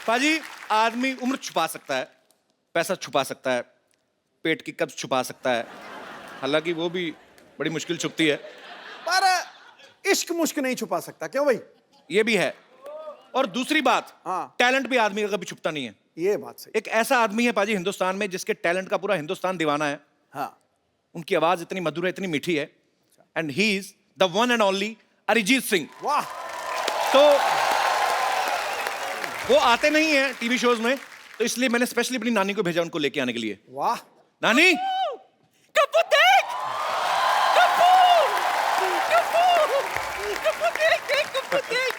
पाजी, आदमी उम्र छुपा सकता है, पैसा छुपा सकता है, पेट की कब्ज छुपा सकता है, हालांकि वो भी बड़ी मुश्किल छुपती है, पर इश्क मुश्क नहीं छुपा सकता, क्यों भाई? ये भी है। और दूसरी बात, हाँ। टैलेंट भी आदमी का कभी छुपता नहीं है। ये बात सही। एक ऐसा आदमी है पाजी हिंदुस्तान में जिसके टैलेंट का पूरा हिंदुस्तान दीवाना है। हाँ। उनकी आवाज इतनी मधुर है, इतनी मीठी है, and he is the one and only Arijit Singh. वाह। तो वो आते नहीं है टीवी शोज में, तो इसलिए मैंने स्पेशली अपनी नानी को भेजा उनको लेके आने के लिए। वाह। नानी, कप्पू देख, कप्पू, कप्पू, कप्पू देख, देख कप्पू देख,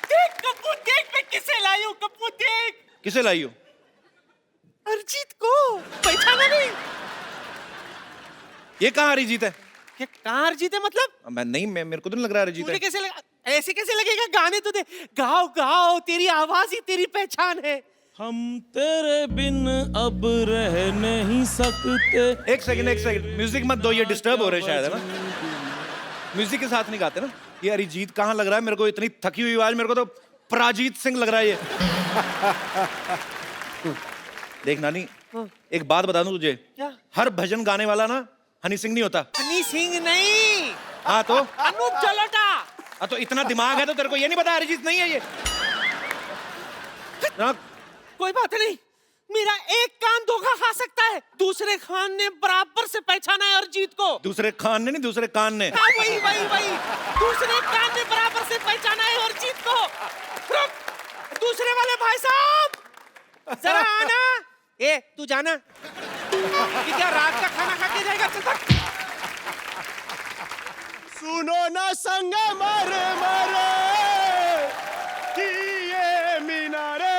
देख कप्पू देख, मैं किसे लाई हूँ कप्पू देख। किसे लाई हो? अरिजीत को पहचाना नहीं? ये कहाँ अरिजीत है? ये कहाँ अरिजीत है मतलब? मैं नहीं, मेरे को तो नहीं लग रहा है अरिजीत तुझे है। कैसे लगा? ऐसे कैसे लगेगा? गाने तो दे, गाओ गाओ, तेरी आवाज ही तेरी पहचान है। हम तेरे बिन अब रह नहीं सकते। एक सेकंड, म्यूजिक मत दो, ये डिस्टर्ब हो रहे हैं शायद, है ना? म्यूजिक के साथ नहीं गाते ना। ये अरिजीत कहाँ लग रहा है मेरे को? इतनी थकी हुई आवाज, मेरे को तो पराजीत सिंह लग रहा है ये। देख नानी, एक बात बता दूं तुझे, क्या? हर भजन गाने वाला ना हनी सिंह नहीं होता। हनी सिंह नहीं, हाँ तो? अनूप जलोटा। हाँ तो इतना दिमाग है तो तेरे को ये नहीं पता अरिजीत नहीं है ये? ना, कोई बात नहीं, मेरा एक कान धोखा खा सकता है, दूसरे खान ने बराबर से पहचाना है अरिजीत को। दूसरे खान ने नहीं, दूसरे कान ने। हाँ वही वही वही, दूसरे कान ने बराबर से पहचाना है अरिजीत को। रुक, दूसरे वाले भाई साहब जरा आना। ए तू जाना, ये क्या रात का खाना खा के जाएगा? चल भाग। सुनो ना संग मरे मरे कि ये मीनारे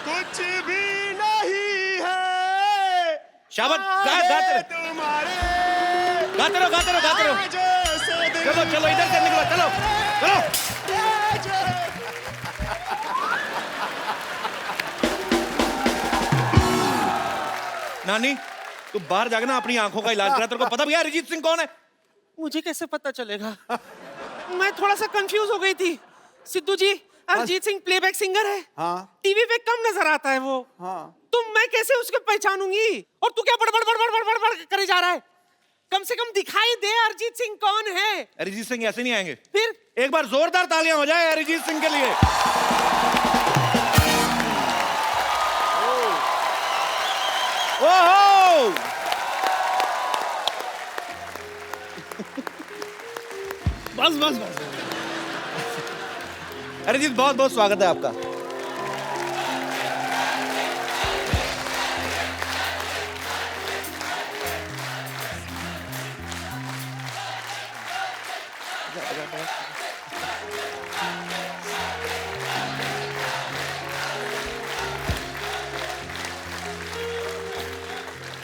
कुछ भी नहीं है। शाबाश, गाते रहो, तुम्हारे गाते रहो, गाते रहो, गाते रहो। चलो चलो, इधर से निकलो, चलो चलो। नानी, तू बाहर जाके ना अपनी आंखों का इलाज करा। तेरे को पता भैया अरिजीत सिंह कौन है? मुझे कैसे पता चलेगा? मैं थोड़ा सा कंफ्यूज हो गई थी। सिद्धू जी, अरिजीत सिंह प्लेबैक सिंगर है। हाँ। टीवी पे कम नजर आता है वो। हाँ। तो मैं कैसे उसको पहचानूंगी? और तू क्या बड़बड़ बड़बड़ बड़बड़ बड़बड़ करे जा रहा है? कम से कम दिखाई दे अरिजीत सिंह कौन है। अरिजीत सिंह ऐसे नहीं आएंगे। फिर एक बार जोरदार तालियां हो जाए अरिजीत सिंह के लिए। ओहो! बस बस बस। अरिजीत, बहुत बहुत स्वागत है आपका।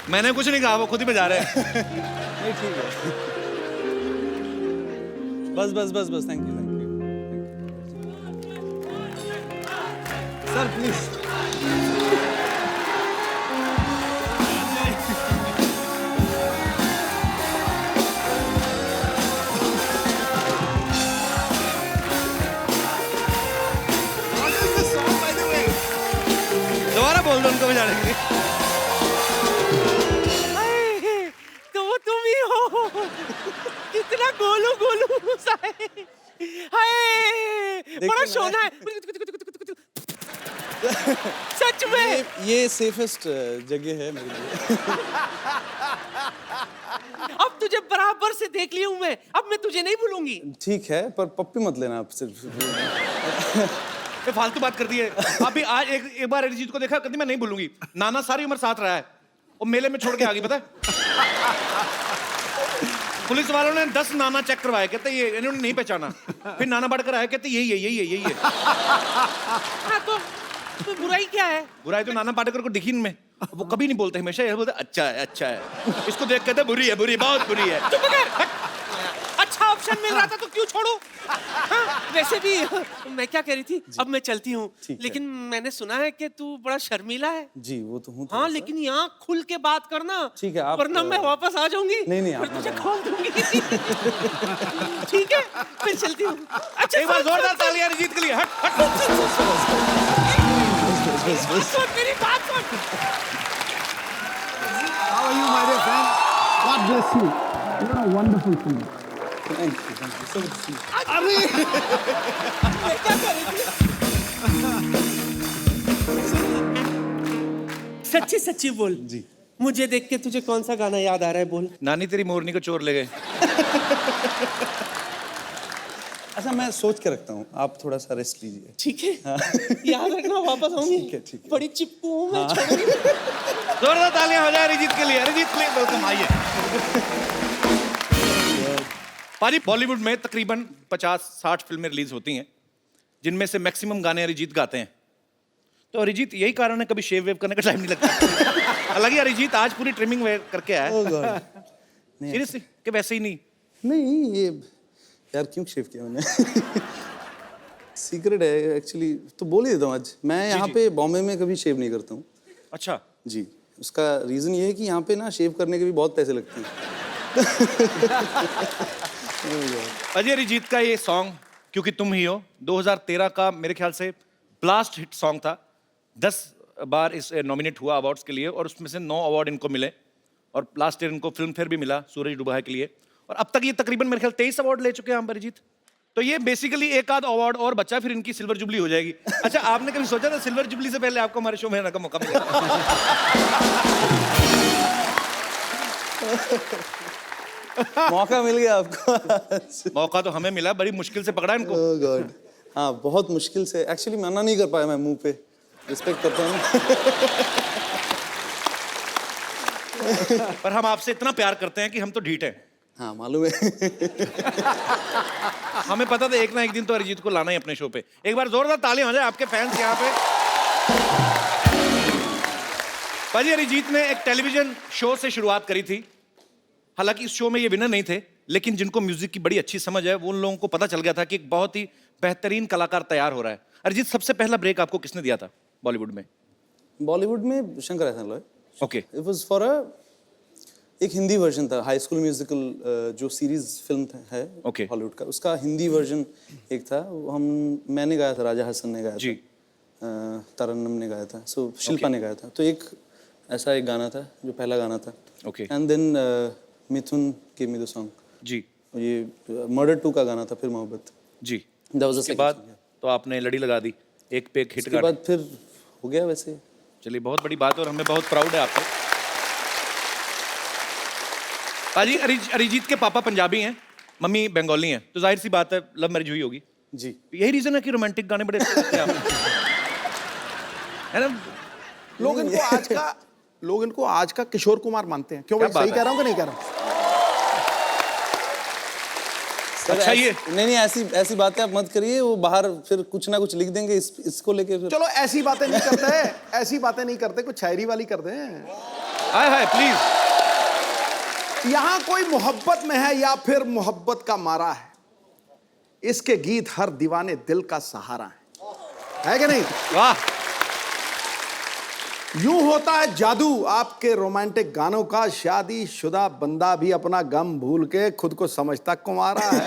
मैंने कुछ नहीं कहा, वो खुद ही बजा रहे हैं। नहीं ठीक है। बस बस बस बस, thank you thank you sir, please. दोबारा बोल दो उनको बजाने के लिए। हाय, तो वो तुम ही हो। कितना गोलू गोलू सा है। हाय, बड़ा शोना है। सच में ये सेफेस्ट जगह है मेरे लिए। अब तुझे बराबर से देख ली हूं मैं, अब मैं तुझे नहीं भूलूंगी। ठीक है, पर पप्पी मत लेना आप सिर्फ। ये फालतू बात कर दी है। अभी आज एक बार अरिजीत को देखा, कभी मैं नहीं भूलूंगी। नाना सारी उम्र साथ रहा है, वो मेले में छोड़ के आ गई, पता है? पुलिस वालों ने 10 नाना चेक करवाए, कहते ये इन्होंने नहीं पहचाना। फिर नाना बढ़कर आए, कहते यही है यही है यही है। हाँ तो बुराई क्या है? बुराई तो नाना पाटेकर को दिखी इनमें। वो कभी नहीं बोलते, हमेशा ये बोलते अच्छा है अच्छा है। इसको देख कहते बुरी है बुरी, बहुत बुरी है। चुप कर। अच्छा ऑप्शन मिल रहा था तो क्यों छोड़ू? हाँ, वैसे भी मैं क्या कह रही थी, अब मैं चलती हूँ, लेकिन मैंने सुना है कि तू बड़ा शर्मीला है। जी वो तो हूँ। हाँ लेकिन यहाँ खुल के बात करना। ठीक है, आप वरना मैं वापस आ जाऊंगी। नहीं फिर तुझे खोल दूंगी। ठीक है, मैं चलती हूँ। अच्छा एक बार जोरदार तालियां अरिजीत के लिए। हट हट। सुन मेरी बात सुन। How are you, my dear friend? God bless you. You're a wonderful singer. Thank you so good to see you. ये क्या कर रही थी? सच्ची सच्ची बोल जी। मुझे देख के तुझे कौन सा गाना याद आ रहा है बोल। नानी तेरी मोरनी को चोर ले गए। अच्छा मैं सोच के रखता हूँ, आप थोड़ा सा रेस्ट लीजिए। ठीक है याद रखना वापस आऊंगी। ठीक है। बड़ी चिपकू हूँ मैं, छोड़ूंगी। जोरदार तालियां हो जाए अरिजीत के लिए। अरिजीत प्लीज वेलकम, आइए। पाजी, बॉलीवुड में तकरीबन 50-60 फिल्में रिलीज होती हैं जिनमें से मैक्सिमम गाने अरिजीत गाते हैं। तो अरिजीत यही कारण है कभी शेव वेव करने का टाइम नहीं लगता। हालांकि अरिजीत आज पूरी ट्रिमिंग वेयर करके आया है। सीरियसली कि वैसे ही नहीं? नहीं ये यार क्यों शेव किया मैंने? सीक्रेट है एक्चुअली, तो बोल ही देता हूँ आज। मैं यहाँ पे बॉम्बे में कभी शेव नहीं करता हूँ। अच्छा जी, उसका रीज़न ये है कि यहाँ पे ना शेव करने के भी बहुत पैसे लगते हैं। अजय अरिजीत का ये सॉन्ग क्योंकि तुम ही हो 2013 का मेरे ख्याल से ब्लास्ट हिट सॉन्ग था। 10 बार इस नॉमिनेट हुआ अवार्ड्स के लिए और उसमें से 9 अवार्ड इनको मिले और लास्ट ईयर इनको फिल्म फेयर भी मिला सूरज डूबा है के लिए। और अब तक ये तकरीबन मेरे ख्याल 23 अवार्ड ले चुके हैं हम अरिजीत। तो ये बेसिकली एक आध अवार्ड और बचा, फिर इनकी सिल्वर जुबली हो जाएगी। अच्छा, आपने कभी सोचा था सिल्वर जुबली से पहले आपको हमारे शो में आने का मौका मिलेगा? मौका मिल गया आपको। मौका तो हमें मिला, बड़ी मुश्किल से पकड़ा इनको। ओह गॉड, हाँ बहुत मुश्किल से। एक्चुअली मना नहीं कर पाया मैं मुंह पे, रिस्पेक्ट करता हूँ। पर हम आपसे इतना प्यार करते हैं कि हम तो ढीठ हैं। हाँ मालूम है। हमें पता था एक ना एक दिन तो अरिजीत को लाना ही अपने शो पे। एक बार जोरदार तालियां हो जाए आपके फैंस यहाँ पे। पाजी, अरिजीत ने एक टेलीविजन शो से शुरुआत करी थी। हालांकि इस शो में ये विनर नहीं थे, लेकिन जिनको म्यूजिक की बड़ी अच्छी समझ है वो उन लोगों को पता चल गया था कि एक बहुत ही बेहतरीन कलाकार तैयार हो रहा है। अरिजीत, सबसे पहला ब्रेक आपको किसने दिया था बॉलीवुड में? बॉलीवुड में शंकर एहसान Loy. Okay. It was for एक हिंदी वर्जन था, हाई स्कूल म्यूजिकल जो सीरीज फिल्म है Okay. हॉलीवुड का, उसका हिंदी वर्जन एक था। वो मैंने गाया था, राजा हसन ने गाया जी। था, तरन्नुम ने गाया था, सो शिल्पा ने गाया था। तो एक ऐसा एक गाना था जो पहला गाना था। Okay. And then Mithun gave me the song. जी ये मर्डर 2 का गाना था, फिर मोहब्बत। जी। That was the उसके second बाद song, yeah. तो आपने लड़ी लगा दी, एक पे एक हिट उसके गाना। बाद फिर हो गया वैसे। चलिए, बहुत बड़ी बात है और हमें बहुत प्राउड है आप पे। पाजी, अरिजीत के पापा पंजाबी हैं, मम्मी बंगाली हैं, तो जाहिर सी बात है लव मैरिज हुई होगी। जी यही रीजन है कि रोमांटिक गाने बड़े अच्छे लगते हैं आपको, है ना? लोग इनको आज का किशोर कुमार मानते हैं। क्यों क्या भाई, बात सही है? कह रहा हूँ कि नहीं कह रहा हूँ? अच्छा, ये नहीं ऐसी बातें आप मत करिए, वो बाहर फिर कुछ ना कुछ लिख देंगे इसको लेके फिर। चलो ऐसी बातें नहीं करते, ऐसी बातें नहीं करते, कुछ शायरी वाली करते हैं। हाय हाय प्लीज। यहाँ कोई मोहब्बत में है या फिर मोहब्बत का मारा है, इसके गीत हर दीवाने दिल का सहारा है कि नहीं? वाह। यूं होता है जादू आपके रोमांटिक गानों का, शादी शुदा बंदा भी अपना गम भूल के खुद को समझता कुंवारा है।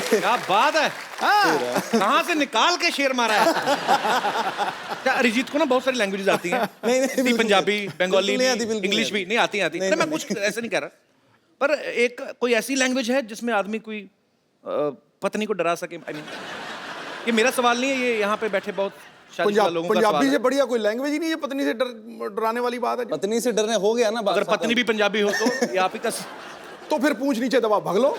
क्या बात है, कहाँ से निकाल के शेर मारा है। क्या अरिजीत को ना बहुत सारी लैंग्वेजेस आती हैं? नहीं, हिंदी, पंजाबी, बंगाली, बिल्कुल नहीं आती, बिल्कुल इंग्लिश भी नहीं नहीं आती आती। नहीं, मैं नहीं। कुछ ऐसे नहीं कह रहा, पर एक कोई ऐसी लैंग्वेज है जिसमें आदमी कोई पत्नी को डरा सके। आई मीन, ये मेरा सवाल नहीं है, ये यहाँ पे बैठे बहुत शादीशुदा लोगों का सवाल पंजाबी है। से बढ़िया कोई लैंग्वेज ही नहीं है पत्नी से डराने वाली बात है। पत्नी से डरने हो गया ना बात। अगर पत्नी भी पंजाबी हो तो ये आप ही का। तो फिर पूंछ नीचे दबा भाग लो।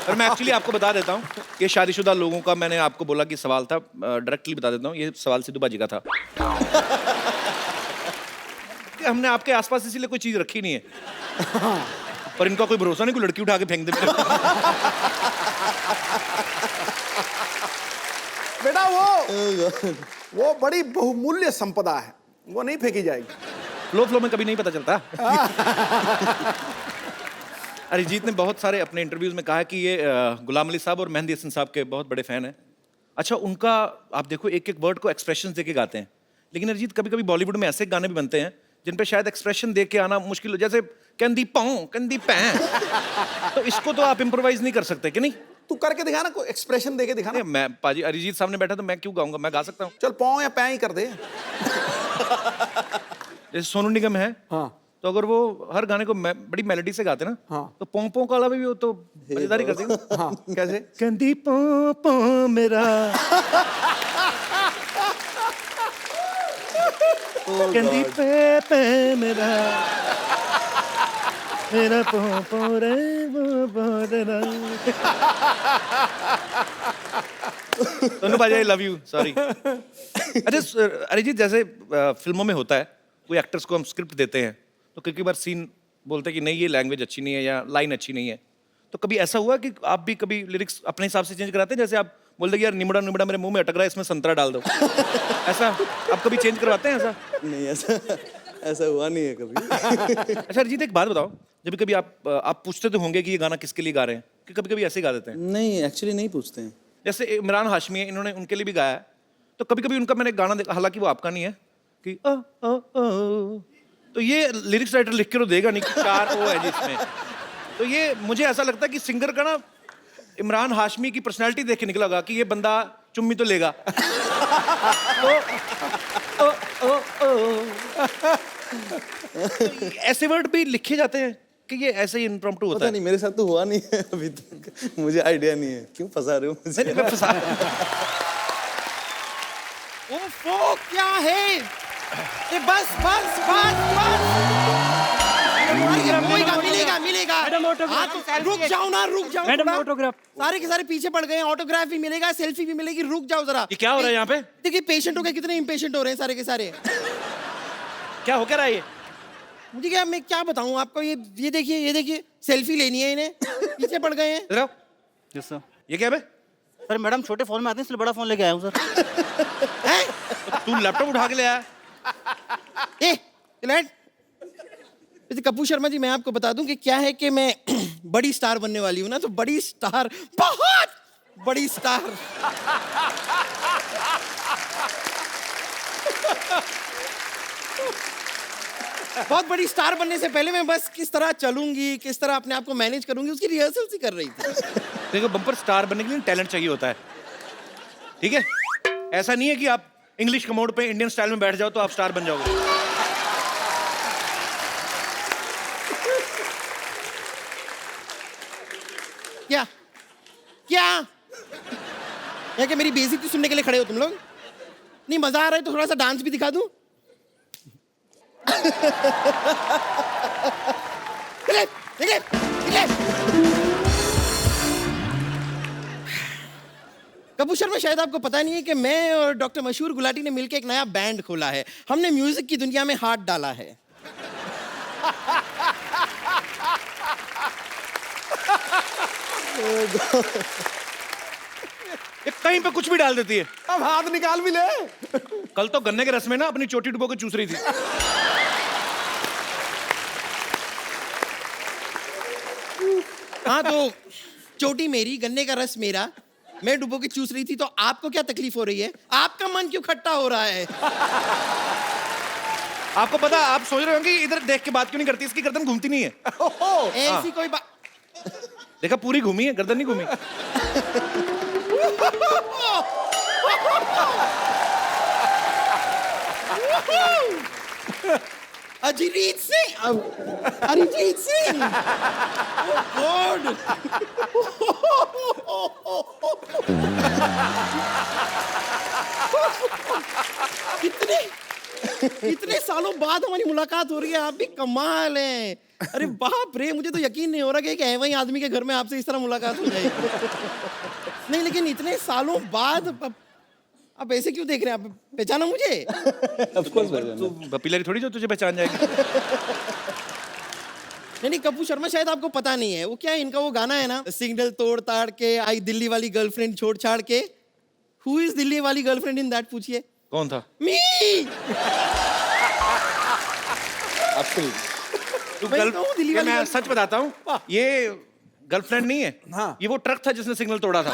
और मैं एक्चुअली आपको बता देता हूँ, ये शादीशुदा लोगों का मैंने आपको बोला कि सवाल था, डायरेक्टली बता देता हूँ, ये सवाल सिद्धू बाजी का था। कि हमने आपके आसपास इसीलिए कोई चीज रखी नहीं है, पर इनका कोई भरोसा नहीं, कोई लड़की उठा के फेंक दे मेरे को। बेटा वो बड़ी बहुमूल्य संपदा है, वो नहीं फेंकी जाएगी। फ्लो में कभी नहीं पता चलता। अरिजीत ने बहुत सारे अपने इंटरव्यूज में कहा कि ये गुलाम अली साहब और मेहंदी हसन साहब के बहुत बड़े फैन हैं। अच्छा, उनका आप देखो एक एक वर्ड को एक्सप्रेशन दे के गाते हैं, लेकिन अरिजीत कभी कभी बॉलीवुड में ऐसे गाने भी बनते हैं जिन पे शायद एक्सप्रेशन दे के आना मुश्किल हो, जैसे कंदी पाऊं कंदी पैं। तो इसको तो आप इम्प्रोवाइज नहीं कर सकते कि नहीं? तू करके दिखा ना, कोई एक्सप्रेशन देके दिखा ना। नहीं, मैं पाजी अरिजीत सामने बैठा तो मैं क्यों गाऊंगा, मैं गा सकता हूँ। चल पाँव या पैं ही कर दे। जैसे सोनू निगम है, हाँ तो अगर वो हर गाने को बड़ी मेलोडी से गाते ना, हाँ। तो पों पों काला भी वो तो मजेदारी कर देगा। हाँ कैसे? कंदी पों पों मेरा कंदी पे पे मेरा मेरा पों पों रे पों पों तेरा। सोनू पाजी आई लव यू, सॉरी। अच्छा अरिजीत, जैसे फिल्मों में होता है, कोई एक्टर्स को हम स्क्रिप्ट देते हैं तो कई बार सीन बोलते हैं कि नहीं ये लैंग्वेज अच्छी नहीं है या लाइन अच्छी नहीं है, तो कभी ऐसा हुआ कि आप भी कभी लिरिक्स अपने हिसाब से चेंज कराते हैं? जैसे आप बोल दे यार निमड़ा निमड़ा मेरे मुंह में अटक रहा है, इसमें संतरा डाल दो, ऐसा आप कभी चेंज करवाते हैं ऐसा? नहीं, ऐसा हुआ नहीं है कभी। अच्छा अरिजीत, एक बात बताओ, जब कभी आप पूछते तो होंगे कि ये गाना किसके लिए गा रहे हैं, कि कभी कभी ऐसे गा देते हैं? नहीं, एक्चुअली नहीं पूछते हैं। जैसे इमरान हाशमी है, इन्होंने उनके लिए भी गाया है, तो कभी कभी उनका मैंने गाना देखा, हालांकि वो आपका नहीं है, कि ओ, तो ये लिरिक्स राइटर लिख के तो देगा नहीं कि 4 ओ है जिसमें, तो ये मुझे ऐसा लगता है कि सिंगर का ना इमरान हाशमी की पर्सनालिटी देख के निकला होगा कि ये बंदा चुम्मी तो लेगा। तो ऐसे वर्ड भी लिखे जाते हैं कि ये ऐसे ही इम्प्रॉम्प्टू होता पता है? नहीं, मेरे साथ तो हुआ नहीं है अभी तक, मुझे आइडिया नहीं है। क्यों फंसा रहे हो मुझे? नहीं, मैं फंसा ओफो क्या है ये? बस बस बस बस मिलेगा मिलेगा। हाँ, तो रुक जाओ ना, रुक जाओ। मैडम, थोड़ा। ऑटोग्राफ। सारे के सारे पीछे पड़ गए हैं, ऑटोग्राफ भी मिलेगा, सेल्फी भी मिलेगी, रुक जाओ जरा। ये क्या हो रहा है यहाँ पे? देखिए पेशेंट हो गए, कितने इम्पेशेंट हो रहे हैं सारे के सारे। क्या हो क्या रहा है ये? मुझे क्या, मैं क्या बताऊं आपको, ये देखिए सेल्फी लेनी है इन्हें, पीछे पड़ गए हैं। इधर आओ। Yes sir. ये क्या है बे? सर मैडम छोटे फोन में आते हैं इसलिए बड़ा फोन लेके आया हूँ सर। हैं? तू लैपटॉप उठा के ले आया? वैसे कपूर शर्मा जी, मैं आपको बता दूं कि क्या है कि मैं बड़ी स्टार बनने वाली हूं ना, तो बड़ी स्टार, बहुत बड़ी स्टार। बहुत बड़ी स्टार बनने से पहले मैं बस किस तरह चलूंगी, किस तरह अपने आप को मैनेज करूंगी, उसकी रिहर्सल सी कर रही थी। देखो बम्पर स्टार बनने के लिए टैलेंट चाहिए होता है, ठीक है? ऐसा नहीं है कि आप इंग्लिश कमोड पे इंडियन स्टाइल में बैठ जाओ तो आप स्टार बन जाओगे। क्या क्या या कि मेरी बेइज्जती सुनने के लिए खड़े हो तुम लोग? नहीं मजा आ रहा है तो थोड़ा सा डांस भी दिखा दूं? कपूर शर्मा, शायद आपको पता नहीं है कि मैं और डॉक्टर मशहूर गुलाटी ने मिलकर एक नया बैंड खोला है। हमने म्यूजिक की दुनिया में हाथ डाला है। ये कहीं पे कुछ भी डाल देती है। अब हाथ निकाल भी ले। कल तो गन्ने के रस में ना अपनी चोटी डुबो के चूस रही थी। हाँ तो चोटी मेरी, गन्ने का रस मेरा, मैं डुबो के चूस रही थी, तो आपको क्या तकलीफ हो रही है? आपका मन क्यों खट्टा हो रहा है? आपको पता, आप सोच रहे होंगे इधर देख के बात क्यों नहीं करती, इसकी गर्दन घूमती नहीं है। ऐसी कोई बात। देखा पूरी घूमी है, गर्दन नहीं घूमी। अरिजीत सिंह, अरिजीत सिंह, गॉड। इतने सालों बाद हमारी मुलाकात हो रही है, आप भी कमाल हैं। अरे बाप रे, मुझे तो यकीन नहीं हो रहा कि वही आदमी के घर में आपसे इस तरह मुलाकात हो जाएगी। नहीं लेकिन इतने सालों बाद आप ऐसे क्यों देख रहे हैं? आप पहचाना मुझे? ऑफ कोर्स तू बपीलरी थोड़ी जो तुझे पहचान जाएगी। नहीं कपूर शर्मा, शायद आपको पता नहीं है वो क्या है, इनका वो गाना है ना, सिग्नल तोड़ ताड़ के आई दिल्ली वाली गर्लफ्रेंड छोड़ छाड़ के। हु इज दिल्ली वाली गर्लफ्रेंड इन दैट? पूछिए। कौन था? मी। तू मैं कहूँ दिल्ली वाली मैं गर्ल- सच बताता हूँ, ये गर्लफ्रेंड नहीं है। हाँ। ये वो ट्रक था जिसने सिग्नल तोड़ा था।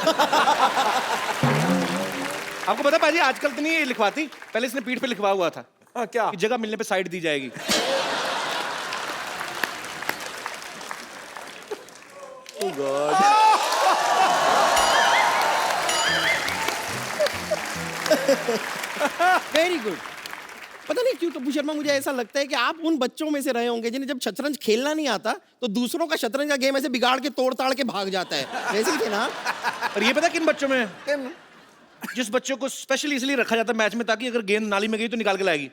आपको पता पाजी, आजकल तो नहीं ये लिखवाती, पहले इसने पीठ पे लिखवा हुआ था हाँ क्या? कि जगह मिलने पे साइड दी जाएगी। गॉड। Very good. पता नहीं क्यों कपूर शर्मा, मुझे ऐसा लगता है कि आप उन बच्चों में से रहे होंगे जिन्हें जब शतरंज खेलना नहीं आता तो दूसरों का शतरंज का गेम ऐसे बिगाड़ के तोड़ ताड़ के भाग जाता है, वैसे ही थे ना? और ये पता किन बच्चों में है? जिस बच्चों को स्पेशली इसलिए रखा जाता है मैच में ताकि अगर गेंद नाली में गई तो निकाल के लाएगी।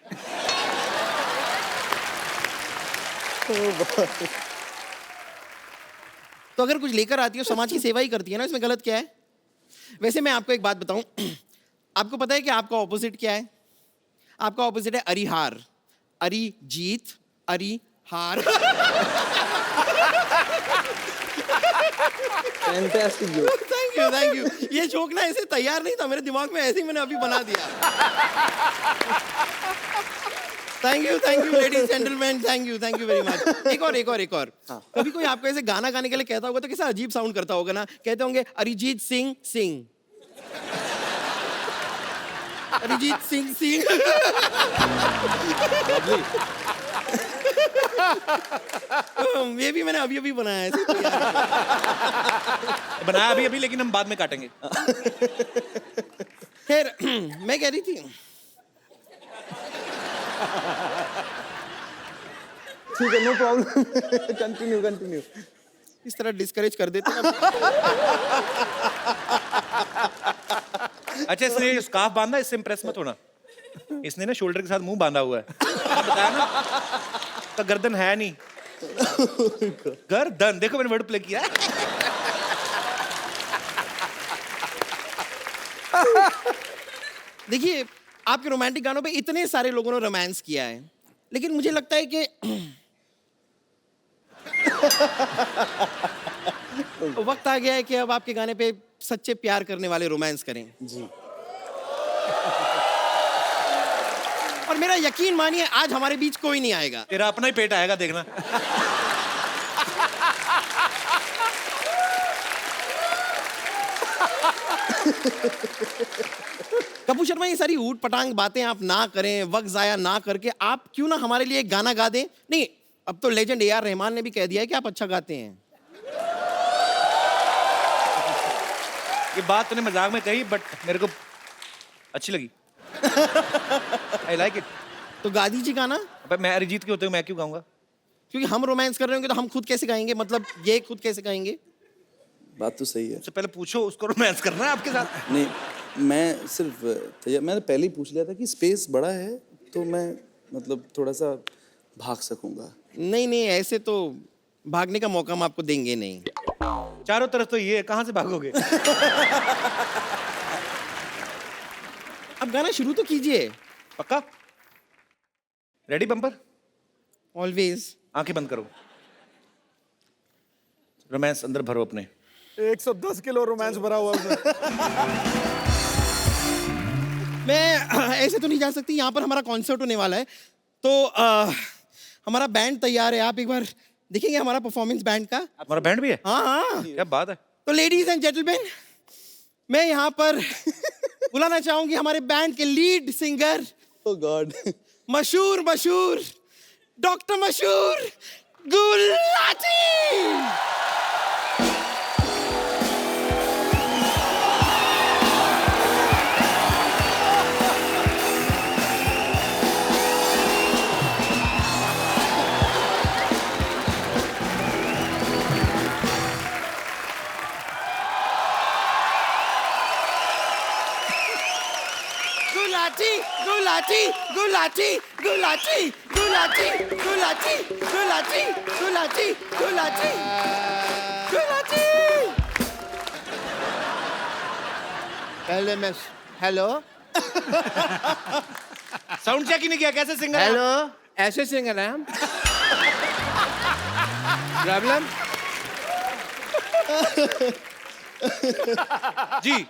तो अगर कुछ लेकर आती है समाज की सेवा ही करती है ना, इसमें गलत क्या है? वैसे मैं आपको एक बात बताऊं, आपको पता है कि आपका ऑपोजिट क्या है? आपका ऑपोजिट है अरिहार, अरिजीत, अरिहार। Fantastic joke. Thank you. ये जोक ना ऐसे तैयार नहीं था मेरे दिमाग में, ऐसे ही मैंने अभी बना दिया। Thank you ladies gentleman, thank you very much. एक और। कभी कोई आपको ऐसे गाना गाने के लिए कहता होगा तो कैसा अजीब साउंड करता होगा ना? कहते होंगे अरिजीत सिंह सिंह, अरिजीत सिंह सिंह। ये भी मैंने अभी बनाया है, बनाया अभी लेकिन हम बाद में काटेंगे। खैर मैं कह रही थी, ठीक है, नो प्रॉब्लम। कंटिन्यू। इस तरह डिस्करेज कर देते हैं। अच्छा, इसने स्कार्फ बांधा, इससे इम्प्रेस मत होना। इसने ना शोल्डर के साथ मुंह बांधा हुआ है, बताया ना, तो गर्दन है नहीं। गर्दन देखो, मैंने वर्ड प्ले किया। देखिए, आपके रोमांटिक गानों पे इतने सारे लोगों ने रोमांस किया है, लेकिन मुझे लगता है कि वक्त आ गया है कि अब आपके गाने पे सच्चे प्यार करने वाले रोमांस करें। जी। और मेरा यकीन मानिए आज हमारे बीच कोई नहीं आएगा। तेरा अपना ही पेट आएगा, देखना। कपूर शर्मा, ये सारी ऊट पटांग बातें आप ना करें, वक्त जाया ना करके आप क्यों ना हमारे लिए एक गाना गा दें? नहीं, अब तो लेजेंड ए आर रहमान ने भी कह दिया है कि आप अच्छा गाते हैं। ये बात तूने मजाक में कही, बट मेरे को अच्छी लगी। I like it. तो गा दीजिए गाना। अबे मैं अरिजीत के होते हुए मैं क्यों गाऊंगा? क्योंकि हम रोमांस कर रहे होंगे तो हम खुद कैसे गाएंगे? मतलब ये खुद कैसे गाएंगे? बात तो सही है। उससे पहले पूछो उसको रोमांस करना है आपके साथ। नहीं, मैं सिर्फ मैंने पहले ही पूछ लिया था कि स्पेस बड़ा है तो मैं मतलब थोड़ा सा भाग सकूंगा। नहीं, ऐसे तो भागने का मौका हम आपको देंगे नहीं। चारों तरफ तो ये है, कहां से भागोगे? अब गाना शुरू तो कीजिए। पक्का? Ready bumper? ऑलवेज। आंखें बंद करो, रोमांस अंदर भरो अपने। 110 किलो रोमांस भरा हुआ है। मैं ऐसे तो नहीं जा सकती, यहाँ पर हमारा कॉन्सर्ट होने वाला है, तो हमारा बैंड तैयार है। आप एक बार देखेंगे हमारा परफॉर्मेंस बैंड का? हमारा बैंड भी है? हाँ। क्या बात है। तो लेडीज एंड जेंटलमैन, मैं यहाँ पर बुलाना चाहूंगी हमारे बैंड के लीड सिंगर, ओह गॉड, मशहूर डॉक्टर मशहूर गुलाटी। पहले मैं हेलो साउंड चेक ही नहीं किया, कैसे सिंगर? हेलो ऐसे सिंगर हैं हम। प्रॉब्लम जी।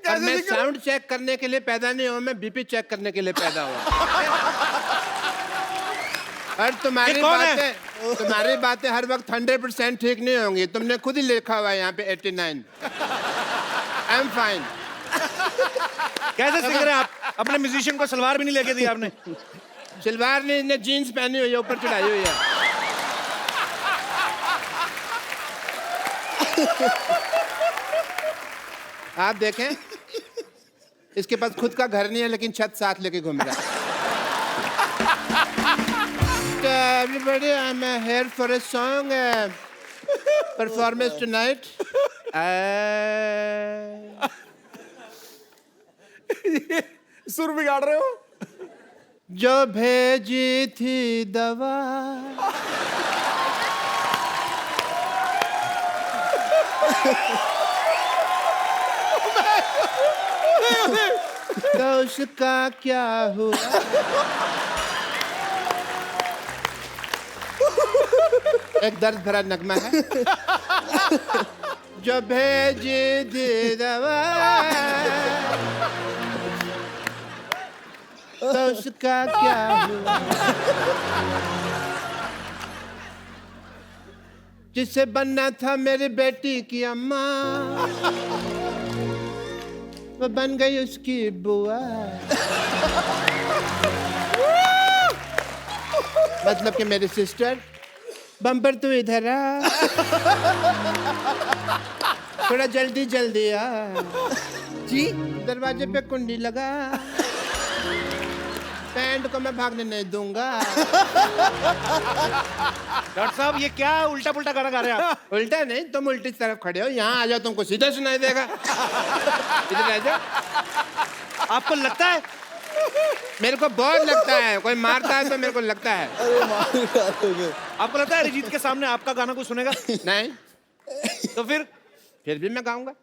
और मैं साउंड चेक करने के लिए पैदा नहीं हुआ, मैं बीपी चेक करने के लिए पैदा हुआ। और तुम्हारी बातें हर वक्त 100% ठीक नहीं होंगी। तुमने खुद ही लिखा हुआ है यहाँ पे 89। I am fine. कैसे सिंगर है आप? अपने म्यूजिशियन को सलवार भी नहीं लेके दी आपने। सलवार नहीं, इसने जीन्स पहनी हुई है, ऊपर चढ़ाई हुई है। आप देखें, इसके पास खुद का घर नहीं है लेकिन छत साथ लेके घूम रहा है. So everybody, I'm here for a song performance tonight. सुर बिगाड़ रहे हो. जो भेजी थी दवा तो उसका क्या हुआ. एक दर्द भरा नगमा है. जो भेजी थी दवा तो उसका क्या हुआ. जिसे बनना था मेरी बेटी की अम्मा वो बन गई उसकी बुआ. मतलब कि मेरी सिस्टर. बम्पर तू इधर आ थोड़ा जल्दी जल्दी आ जी. दरवाजे पे कुंडी लगा पैंट को मैं भागने नहीं दूंगा. डॉक्टर साहब ये क्या उल्टा पुल्टा गाना गा रहे हैं आप? उल्टा नहीं, तुम उल्टी तरफ खड़े हो. यहाँ आ जाओ तुमको सीधा सुनाई देगा. इधर आ जाओ. आपको लगता है? मेरे को बहुत लगता है. कोई मारता है तो मेरे को लगता है. आपको लगता है अरिजीत के सामने आपका गाना कोई सुनेगा? नहीं तो फिर भी मैं गाऊंगा.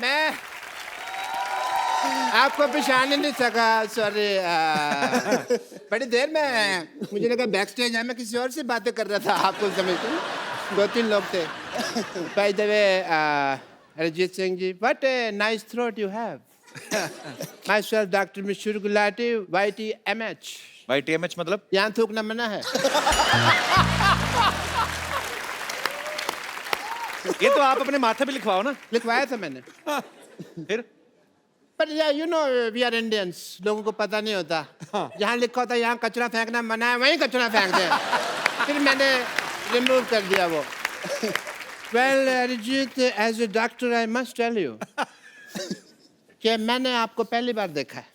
मैं आपको पहचान ही नहीं सका. सॉरी. बड़ी देर में मुझे लगा बैक स्टेज है मैं किसी और से बातें कर रहा था. आपको समझते 2-3 लोग थे. By the way Arijit Singh ji, what a nice throat you have. Myself doctor Mishra Gulati YTMH. YTMH मतलब? यहाँ थूकना मना है. ये तो आप अपने माथे पे लिखवाओ ना. लिखवाया था मैंने. फिर पर you know we are Indians. लोगों को पता नहीं होता. जहाँ लिखा होता है यहाँ कचरा फेंकना मना है वहीं कचरा फेंकते हैं. फिर मैंने रिमूव कर दिया वो. Well Arijit, as a doctor I must tell you कि मैंने आपको पहली बार देखा है.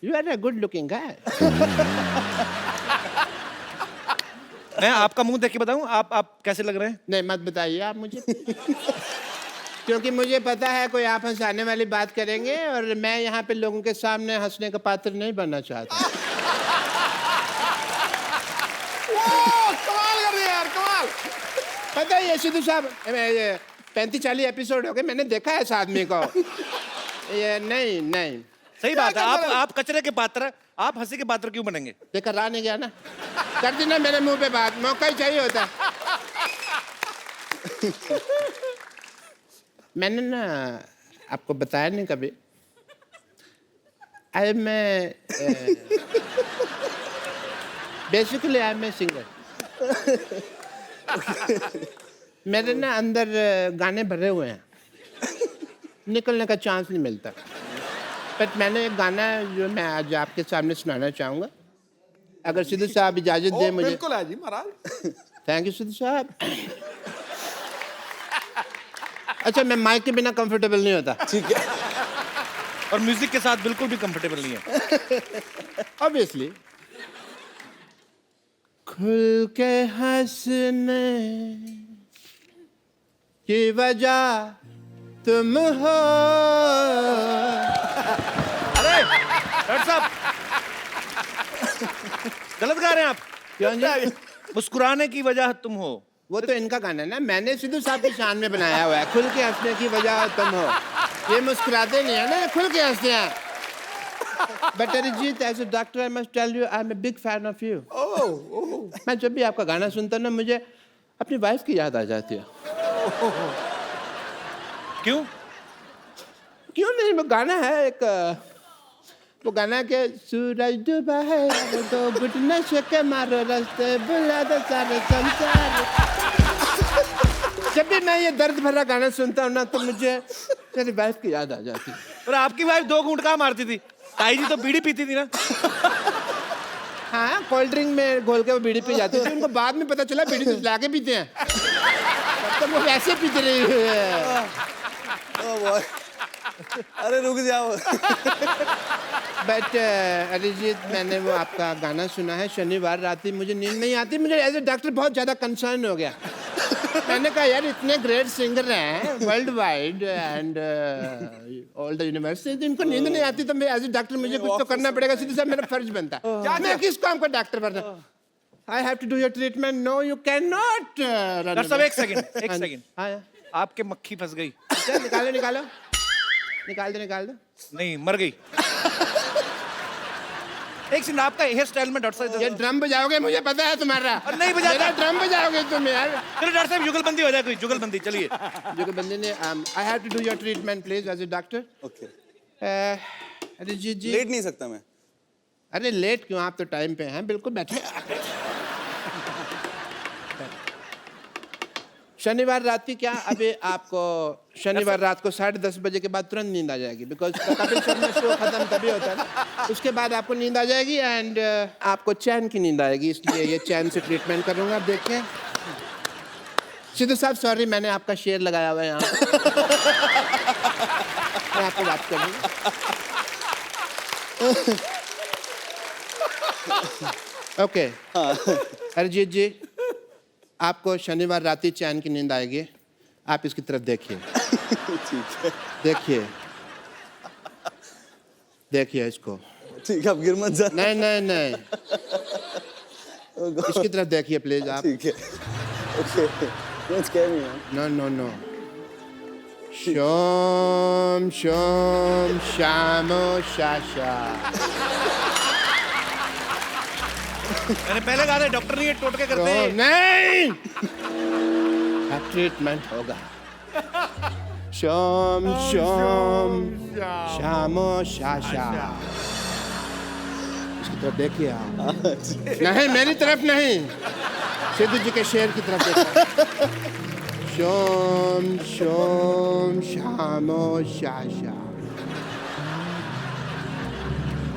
You are a good looking guy. मैं आपका मुंह देख के बताऊं आप कैसे लग रहे हैं? नहीं मत बताइए आप मुझे. क्योंकि मुझे पता है कोई आप हंसाने वाली बात करेंगे और मैं यहाँ पे लोगों के सामने हंसने का पात्र नहीं बनना चाहता. कमाल कर दिया यार, कमाल. पता है ये सिद्धू साहब 35-40 एपिसोड हो गए मैंने देखा है इस आदमी को. ये नहीं सही बात है. आप कचरे के पात्र, आप हंसी के पात्र क्यों बनेंगे? देखा रहा नहीं गया ना. कर दी ना मेरे मुंह पे बात. मौका ही चाहिए होता. मैंने ना आपको बताया नहीं कभी. I am basically I am a singer. मेरे ना अंदर गाने भरे हुए हैं. निकलने का चांस नहीं मिलता. बट मैंने एक गाना जो मैं आज आपके सामने सुनाना चाहूँगा अगर सिद्धू साहब इजाजत दे मुझे. बिल्कुल है जी महाराज. थैंक यू सिद्धू साहब. अच्छा मैं माइक के बिना कंफर्टेबल नहीं होता. ठीक है. और म्यूजिक के साथ बिल्कुल भी कंफर्टेबल नहीं है. ऑब्वियसली. खुल के हंसने की वजह तुम हो. अरे डॉक्टर साहब गलत गा रहे हैं आप. क्यों जी? मुस्कुराने की वजह तुम हो. वो तो इनका गाना है ना. मैंने सिद्धू साहब की शान में बनाया हुआ है. खुल के हंसने की वजह तुम हो. ये मुस्कुराते नहीं है ना, खुल के हंसते हैं. But Arijit, as a doctor, I must tell you, I'm a big fan of you. मैं जब भी आपका गाना सुनता हूँ ना मुझे अपनी वाइफ की याद आ जाती है. क्यों? क्यों नहीं. वो गाना है एक वो गाना के सूरज डूबा है तो घुटने से मारो रास्ते बुला दो सारे संसार. जब भी मैं ये दर्द भरा गाना सुनता हूँ ना तो मुझे मेरी वाइफ की याद आ जाती है. और आपकी वाइफ 2 घूंट कहाँ मारती थी? ताई जी तो बीड़ी पीती थी ना. हाँ कोल्ड ड्रिंक में घोल के वो बीड़ी पी जाती थी. उनको बाद में पता चला बीड़ी तो ला के पीते हैं. तब तक वो वैसे पीट रही है। ओ बॉय, अरे रुक जाओ। बट अरिजीत, मैंने वो आपका गाना सुना है शनिवार रात ही मुझे नींद नहीं आती। मुझे एज ए डॉक्टर बहुत ज़्यादा कंसर्न हो गया। मैंने कहा यार इतने ग्रेट सिंगर हैं world wide and all the university, इनको नींद नहीं आती तो मैं एज ए डॉक्टर मुझे कुछ तो करना पड़ेगा। सीधे साहब मेरा फर्ज बनता है। मैं किस काम का डॉक्टर बनता? I have to do your treatment. No you can not. Doctor साहब एक सेकंड हाँ आपके मक्खी फंस गई। निकालो निकालो निकाल दो। नहीं, मर गई। एक सेकंड, आपका हेयर स्टाइल में डॉक्टर साहब ये ड्रम बजाओगे मुझे पता है तुम्हारा। और नहीं बजाता। मेरा ड्रम बजाओगे तुम यार। चलो डॉक्टर साहब जुगलबंदी हो जाए, कोई जुगलबंदी। चलिए जुगलबंदी ने I have to do your treatment please as a doctor. Okay, Arijit ji. लेट नहीं सकता मैं। अरे लेट क्यों, आप तो टाइम पे हैं। बिल्कुल बैठे। शनिवार रात की क्या अभी आपको शनिवार रात को 10:30 बजे के बाद तुरंत नींद आ जाएगी, बिकॉज कपिल शर्मा शो खत्म तभी होता है ना। उसके बाद आपको नींद आ जाएगी एंड आपको चैन की नींद आएगी, इसलिए ये चैन से ट्रीटमेंट करूंगा। आप देखिए सिद्धू साहब, सॉरी मैंने आपका शेर लगाया हुआ है यहाँ। मैं आपको बात करूँगा। ओके अरिजीत जी, आपको शनिवार रात ही चैन की नींद आएगी। आप इसकी तरफ देखिए। ठीक है, देखिए इसको। ठीक है, अब गिर मत जा। नहीं इसकी तरफ देखिए प्लीज आप। ठीक है, okay, don't scare me man. No शोम शोम शामो शाशा। मैंने पहले कहा था डॉक्टर नहीं है, टोटके करते हैं। नहीं, अब ट्रीटमेंट होगा। शोम शोम शामो शाशा। इसकी तरफ देखिए आप। नहीं मेरी तरफ नहीं, सिद्धू जी के शेर की तरफ देखिए। शोम शोम शामो शाशा।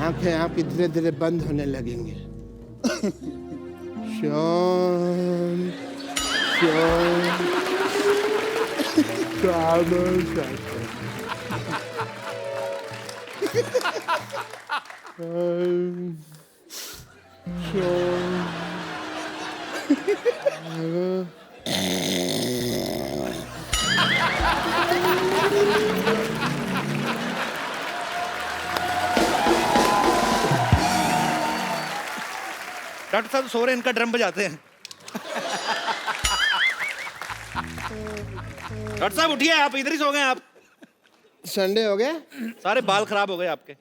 आंखें आपकी धीरे धीरे बंद होने लगेंगी। शोम शोम शामो शाशा। डॉक्टर साहब सो रहे हैं, इनका ड्रम बजाते हैं। डॉक्टर साहब उठिए, आप इधर ही सो गए। आप संडे हो गया। सारे बाल खराब हो गए आपके।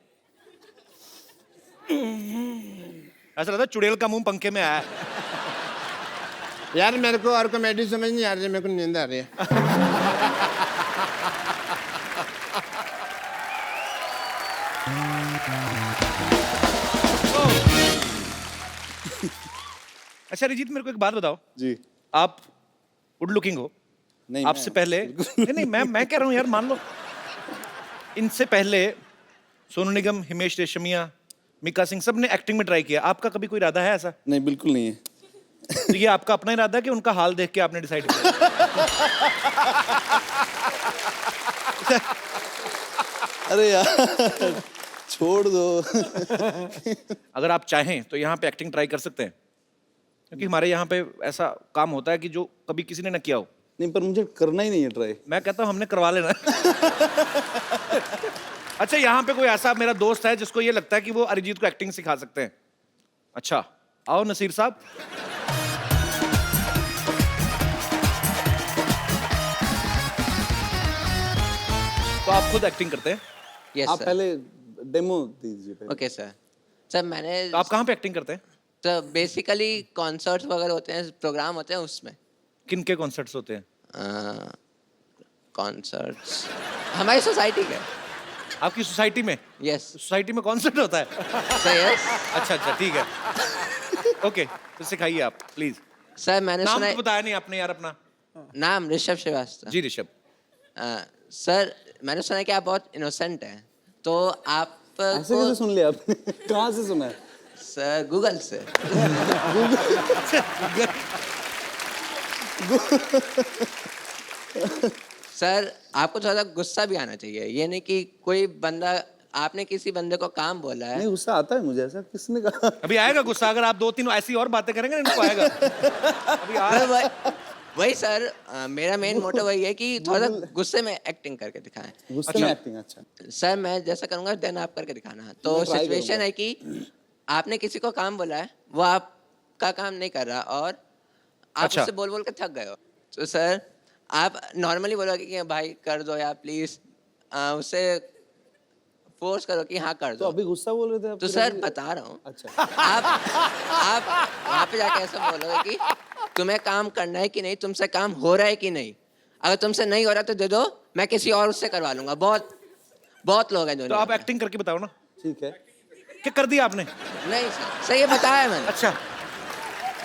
ऐसा लगता है चुड़ैल का मुंह पंखे में आया है। यार मेरे को और कॉमेडी समझ नहीं आ रही है, मेरे को नींद आ रही है। अच्छा अरिजीत, मेरे को एक बात बताओ। जी। आप गुड लुकिंग हो। नहीं, आपसे पहले नहीं मैं कह रहा हूँ यार, मान लो इनसे पहले सोनू निगम, हिमेश रेशमिया, मिका सिंह, सब ने एक्टिंग में ट्राई किया। आपका कभी कोई इरादा है ऐसा? नहीं, बिल्कुल नहीं है। तो ये आपका अपना इरादा है कि उनका हाल देख के आपने डिसाइड किया? अरे यार छोड़ दो। अगर आप चाहें तो यहाँ पे एक्टिंग ट्राई कर सकते हैं, क्योंकि हमारे यहाँ पे ऐसा काम होता है कि जो कभी किसी ने ना किया हो। नहीं, पर मुझे करना ही नहीं है ट्राई। मैं कहता हूँ हमने करवा लेना। अच्छा, यहाँ पे कोई ऐसा मेरा दोस्त है जिसको ये लगता है कि वो अरिजीत को एक्टिंग सिखा सकते हैं। अच्छा, आओ नसीर साहब। तो आप खुद एक्टिंग करते हैं? यस आप सर। पहले डेमो दीजिए पहले। Okay sir. सर मैंने तो आप कहाँ पे एक्टिंग करते हैं? सर बेसिकली कॉन्सर्ट्स वगैरह होते हैं, प्रोग्राम होते हैं उसमें। किन के कॉन्सर्ट्स होते हैं? कॉन्सर्ट्स हमारी सोसाइटी के। आपकी सोसाइटी में? यस सोसाइटी में कॉन्सर्ट होता है? सर। यस अच्छा ठीक है। ओके, तो सिखाइए आप प्लीज। सर मैंने नाम सुना तो बताया नहीं आपने यार अपना। नाम ऋषभ श्रीवास्तव। जी ऋषभ। सर मैंने सुना है कि आप बहुत इनोसेंट हैं, तो आप ऐसे कैसे सुन लिया आपने? कहाँ से सुना है? सर गूगल से। सर आपको थोड़ा गुस्सा भी आना चाहिए, ये नहीं कि कोई बंदा, आपने किसी बंदे को काम बोला है। नहीं गुस्सा आता है मुझे, ऐसा किसने कहा? अभी आएगा गुस्सा, अगर आप 2-3 ऐसी और बातें करेंगे ना, इनको आएगा। अभी आ सर, वही सर, मेरा मेन मोटिव वही है कि थोड़ा गुस्से में एक्टिंग करके दिखाएं। गुस्से में एक्टिंग, अच्छा। सर मैं जैसा करूंगा देन आप करके दिखाना। तो मैं try सिचुएशन करूंगा। है कि आपने किसी को काम बोला है, वो आपका काम नहीं कर रहा और आप अच्छा। उससे बोल बोल के थक गए हो। तो सर आप नॉर्मली बोलोगे कि भाई कर दो या प्लीज, उससे फोर्स करो कि हाँ कर तो दो। अभी गुस्सा बोल रहे थे आप? तो फिर सर अभी- बता रहा हूँ, अच्छा। आप वहाँ पे जाके ऐसा बोलोगे कि तुम्हें काम करना है कि नहीं, तुमसे काम हो रहा है कि नहीं। अगर तुमसे नहीं हो रहा तो दे दो, मैं किसी और उससे करवा लूंगा। बहुत लोग हैं तो दुनिया आप में। एक्टिंग करके बताओ ना, ठीक है। क्या कर दिया आपने? नहीं सर ये बताया मैंने। अच्छा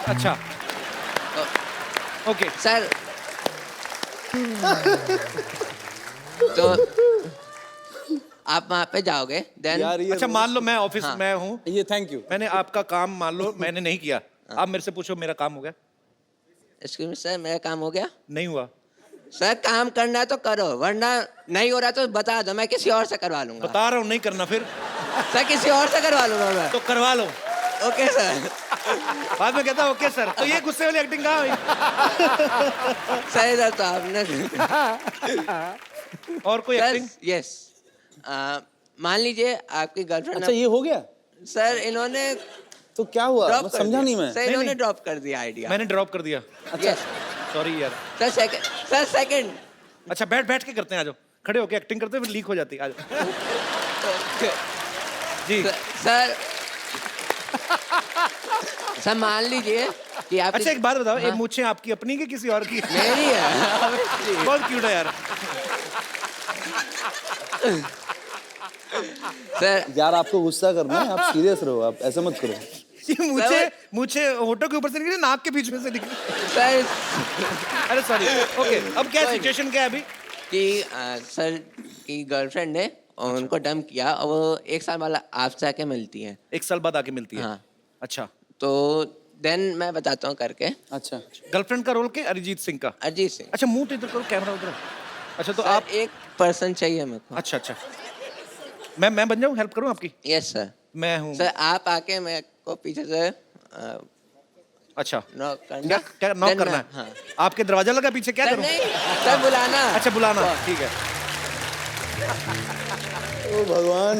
अच्छा, ओके। सर तो आप वहाँ पे जाओगे देन। यार ये अच्छा मान लो मैं ऑफिस हाँ। में हूँ, ये थैंक यू। मैंने आपका काम मान लो मैंने नहीं किया, आप मेरे से पूछो मेरा काम हो गया? एक्सक्यूज मी सर, मेरा काम हो गया? नहीं हुआ। सर काम करना है तो करो, वरना नहीं हो रहा तो बता दो, मैं किसी और से करवा लूंगा। बता रहा हूँ नहीं करना, फिर सर किसी और से करवा लूंगा मैं। तो करवा लो। Okay sir. बाद में कहता ओके सर। तो ये गुस्से वाली एक्टिंग कहाँ हुई? सही सर, तो आपने और कोई एक्टिंग? यस, मान लीजिए आपकी गर्लफ्रेंड। अच्छा ये हो गया? सर इन्होंने तो क्या हुआ? ड्रॉप मैं कर समझा दिया। नहीं मैं। सर इन्होंने नहीं। ड्रॉप कर दिया आइडिया। मैंने ड्रॉप कर दिया। यस सॉरी यार। Sir second. अच्छा बैठ के करते हैं, आ जाओ। खड़े होके एक्टिंग करते हैं फिर लीक हो जाती है, आ जाओ। जी। सर सर मान लीजिए कि आप अच्छा एक बात बताओ, ये मूछें आपकी अपनी की किसी और की? मेरी है। बहुत क्यूट है यार। सर यार आपको गुस्सा करना है, आप सीरियस रहो, आप ऐसा मत करो। ये मूछे होठों के ऊपर से निकली, नाक के बीच में से निकली। सर अरे सॉरी। ओके अब क्या सिचुएशन क्या है अभी? कि सर की गर्लफ्रेंड ने उनको डंप किया और वो 1 साल बाद आपसे आके मिलती है। 1 साल बाद आके मिलती है? हाँ। अच्छा। तो देन मैं बताता हूँ करके। अच्छा गर्लफ्रेंड का रोल के अरिजीत सिंह का? अरिजीत सिंह। अच्छा मुंह तो इधर करो, कैमरा उधर। अच्छा तो सर, आप एक पर्सन चाहिए मेरे को। अच्छा अच्छा, मैं बन जाऊँ, हेल्प करूँ आपकी? Yes sir. मैं हूँ। सर आप आके मेरे को पीछे से अच्छा नॉक क्या करना। क्या नॉक Then करना मैं- है? हाँ। आपके दरवाजा लगा पीछे, क्या सर करूँ? नहीं, सर बुलाना। अच्छा बुलाना, ठीक है। ओ भगवान।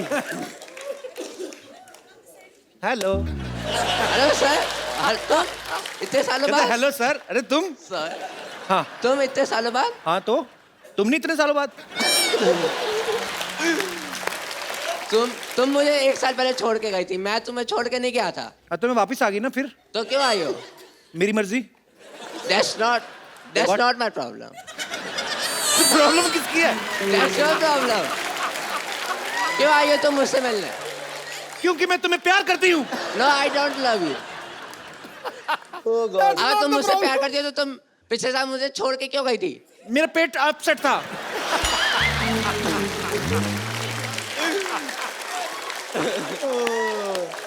हेलो। Hello sir. तुम इतने सालों बाद? Hello sir. अरे तुम? सर हाँ तुम इतने सालों बाद? हाँ, तो तुम नहीं इतने सालों बाद? तुम मुझे 1 साल पहले छोड़ के गई थी, मैं तुम्हें छोड़ के नहीं गया था। हाँ तो मैं वापस आ गई ना फिर, तो क्यों आई हो? मेरी मर्जी। That's What? not my problem. Problem किसकी है? That's your problem. क्यों आई हो तुम मुझसे मिलने? क्योंकि मैं तुम्हें प्यार करती हूँ। No, I don't love you. Oh God. अगर तुम मुझसे प्यार करती हो तो तुम पिछले साल मुझे छोड़ के क्यों गई थी? मेरा पेट अपसेट था।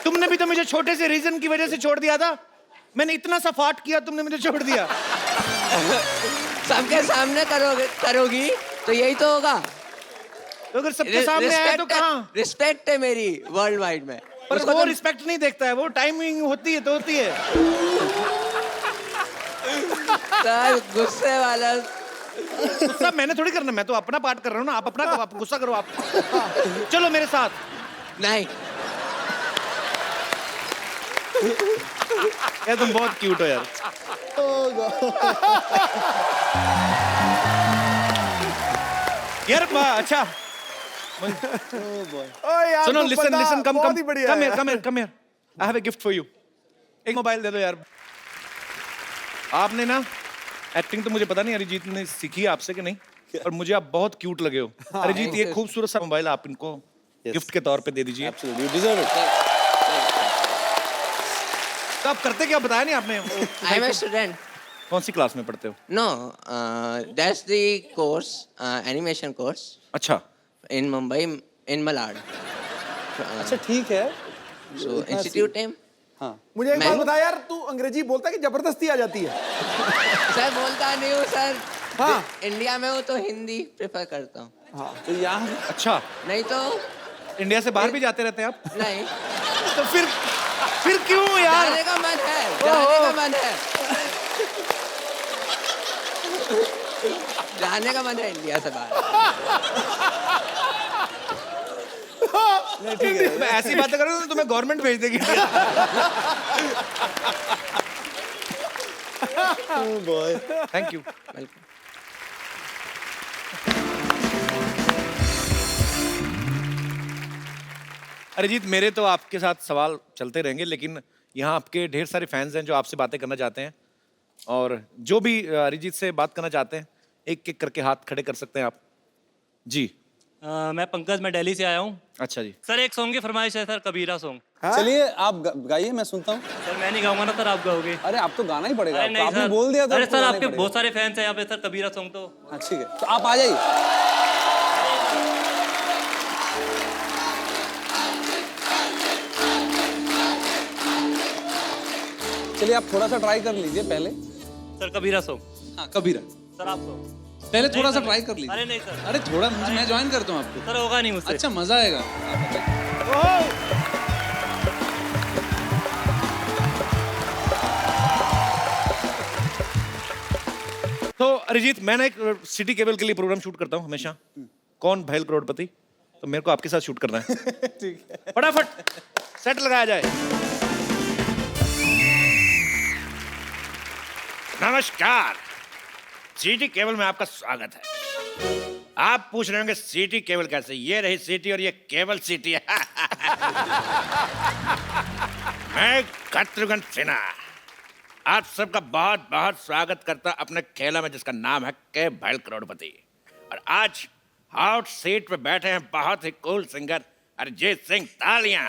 तुमने भी तो मुझे छोटे से रीजन की वजह से छोड़ दिया था। मैंने इतना सा फाट किया, तुमने मुझे छोड़ दिया। सबके सामने करोगी तो यही तो होगा। तो अगर सबके सामने आया तो कहाँ? रिस्पेक्ट है मेरी वर्ल्ड वाइड में। पर उसको वो तुम- रिस्पेक्ट नहीं देखता है, वो टाइमिंग होती है तो होती है। सर गुस्से वाला। गुस्सा मैंने थोड़ी करना, मैं तो अपना पार्ट कर रहा हूँ ना। आप अपना आप गुस्सा करो आप। चलो मेरे साथ। नहीं यार तुम बहुत क्यूट हो यार। यार अच्छा ओ यार सुनो, तुम लिसन बंदा लिसन, कम बहुत कम ही बढ़िया कम है। Here come here come here, I have a gift for you. एक मोबाइल दे दो यार। आपने ना एक्टिंग तो मुझे पता नहीं अरिजीत ने सीखी है आपसे कि नहीं, और मुझे आप बहुत क्यूट लगे हो। अरिजीत ये खूबसूरत सा मोबाइल आप इनको गिफ्ट के तौर पे दे दीजिए। Absolutely you deserve it. तो आप करते क्या बताया नहीं आपने? I am a student. कौन सी क्लास में पढ़ते हो? No, that's the course, animation course अच्छा in Mumbai, in Malad. अच्छा ठीक है। So institute name. हाँ मुझे एक मैं- बात बता यार, तू अंग्रेजी बोलता है कि जबरदस्ती आ जाती है? सर बोलता नहीं हूँ सर। हाँ। इंडिया में हूँ तो हिंदी प्रेफर करता हूँ। तो यहाँ अच्छा, नहीं तो इंडिया से बाहर भी जाते रहते हैं आप? नहीं। तो फिर क्यों यार? जाने का मन है, जाने का मन है, जाने का मन है इंडिया से बाहर। ठीक है, मैं ऐसी बातें करूँ तो तुम्हें गवर्नमेंट भेज देगी। Thank you. वेलकम। अरिजीत, मेरे तो आपके साथ सवाल चलते रहेंगे, लेकिन यहाँ आपके ढेर सारे फैंस हैं जो आपसे बातें करना चाहते हैं, और जो भी अरिजीत से बात करना चाहते हैं एक एक करके हाथ खड़े कर सकते हैं आप। जी। मैं पंकज, मैं दिल्ली से आया हूँ। अच्छा जी। सर एक सॉन्ग की फरमाइश है सर, कबीरा सॉन्ग। चलिए आप गाइए, मैं सुनता हूँ। सर मैं नहीं गाऊंगा ना सर, आप गाओगे। अरे आप तो गाना ही पड़ेगा, अरे नहीं आपने सर, बोल दिया तो अरे आपको सर गाना ही आपके पड़ेगा। बहुत सारे फैंस हैं यहाँ पे सर, कबीरा सॉन्ग तो। हाँ ठीक है, तो आप आ जाइए। चलिए आप थोड़ा सा ट्राई कर लीजिए पहले। सर कबीरा सॉन्ग। हाँ कबीरा, सर आप तो। पहले थोड़ा सा सर, ट्राई कर लीजिए। अरे नहीं सर। अरे थोड़ा मैं ज्वाइन करता हूँ आपको। सर होगा नहीं मुझसे। अच्छा मजा आएगा। तो अरिजीत, मैं ना एक सिटी केबल के लिए प्रोग्राम शूट करता हूँ हमेशा, कौन भैल करोड़पति, तो मेरे को आपके साथ शूट करना है। ठीक है। फटाफट सेट लगाया जाए। नमस्कार, सिटी केबल में आपका स्वागत है। आप पूछ रहे होंगे सिटी केबल कैसे? ये रही सिटी और ये केबल सिटी है। मैं शत्रुघ्न सिन्हा आप सबका बहुत बहुत स्वागत करता अपने खेला में, जिसका नाम है के भैल करोड़पति। और आज हॉट सीट पे बैठे हैं बहुत ही कूल सिंगर अरिजीत सिंह। तालियां।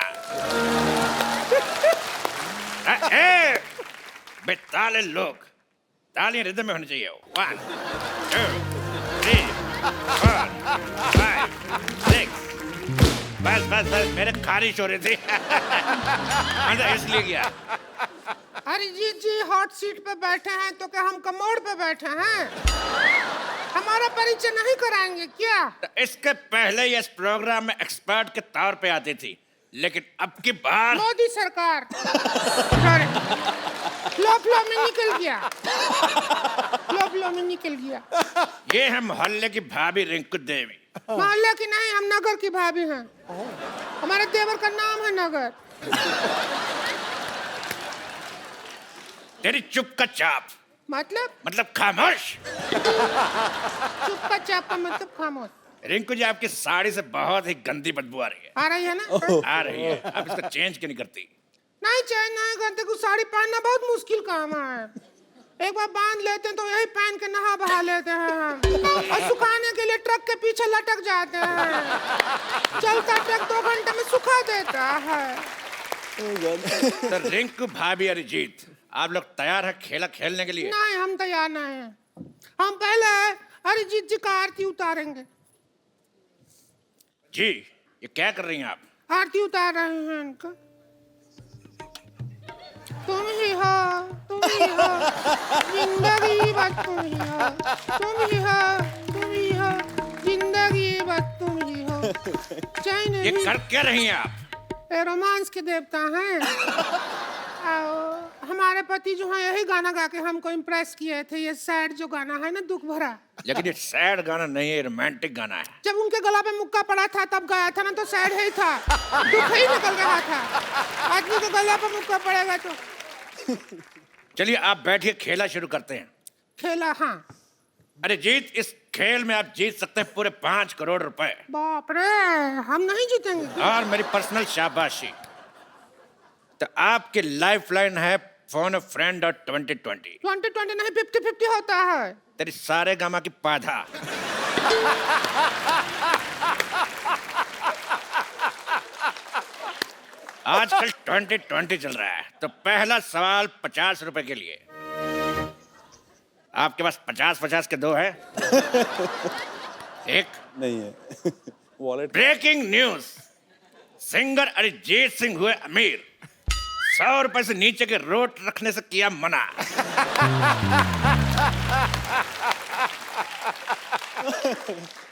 बेताले लोग, तालियां रिदम में होनी चाहिए। 1 2 3 4 5 6। बस बस बस, मेरे खारिश हो रही थी। अंदर इसलिए गया। अरिजीत जी हॉट सीट पे बैठे हैं तो क्या हम कमोड पे बैठे हैं? हमारा परिचय नहीं कराएंगे क्या? इसके पहले ये इस प्रोग्राम में एक्सपर्ट के तौर पे आती थी, लेकिन अब की बार मोदी सरकार फ्लो में निकल गया, फ्लो में निकल गया। ये है मोहल्ले की भाभी रिंकू देवी। मोहल्ले की नहीं, हम नगर की भाभी हैं। हमारे देवर का नाम है नगर। तेरी चुप का चाप मतलब खामोश। चुप का चाप का मतलब खामोश। रिंकू जी, आपकी साड़ी से बहुत ही गंदी बदबू आ रही है। आ रही है ना? आ रही है। आप इसको चेंज क्यों नहीं करती? नहीं चेंज नहीं करते, कुछ साड़ी पहनना बहुत मुश्किल काम है। एक बार बांध लेते हैं तो यही पहन के नहा बहा लेते हैं हम। और सुखाने के लिए ट्रक के पीछे लटक जाते हैं। चलता ट्रक 2 घंटे में सुखा देता है। तो रिंकू भाभी अरिजीत, आप लोग तैयार हैं खेला खेलने के लिए? नहीं, हम तैयार नहीं हैं। हम पहले अरिजीत जी का आरती उतारेंगे। जी, ये क्या कर रही हैं आप? आरती उतार रहे हैं इनका। तुम ही हो, जिंदगी बस तुम ही हो, तुम ही हो, जिंदगी बस तुम ही हो। चैन ये कर क्या रही हैं आप? ये रोमांस के देवता हैं। हमारे पति जो है यही गाना गा के हमको इम्प्रेस किए थे। ये सैड जो गाना है ना, दुख भरा। लेकिन ये सैड गाना नहीं है, रोमांटिक गाना है। जब उनके गला पे मुक्का पड़ा था तब गाया था ना, तो सैड ही था, दुख ही निकल रहा था। आदमी के गला पे मुक्का पड़ेगा तो। चलिए आप बैठिए, खेला शुरू करते हैं। खेला? हाँ। अरिजीत, इस खेल में आप जीत सकते हैं पूरे 5 करोड़ रुपए। बाप रे, हम नहीं जीतेंगे। और मेरी पर्सनल शाबाशी। तो आपकी लाइफ लाइन है फोन अ फ्रेंड और 2020। 2020 नहीं, 50-50 होता है। तेरी सारे गामा की पाधा। आजकल 2020 चल रहा है, तो पहला सवाल 50 रुपए के लिए। आपके पास 50-50 के 2 है? एक नहीं है। Wallet. Breaking news, singer Arijit Singh हुए अमीर, 100 रुपए से नीचे के रोट रखने से किया मना।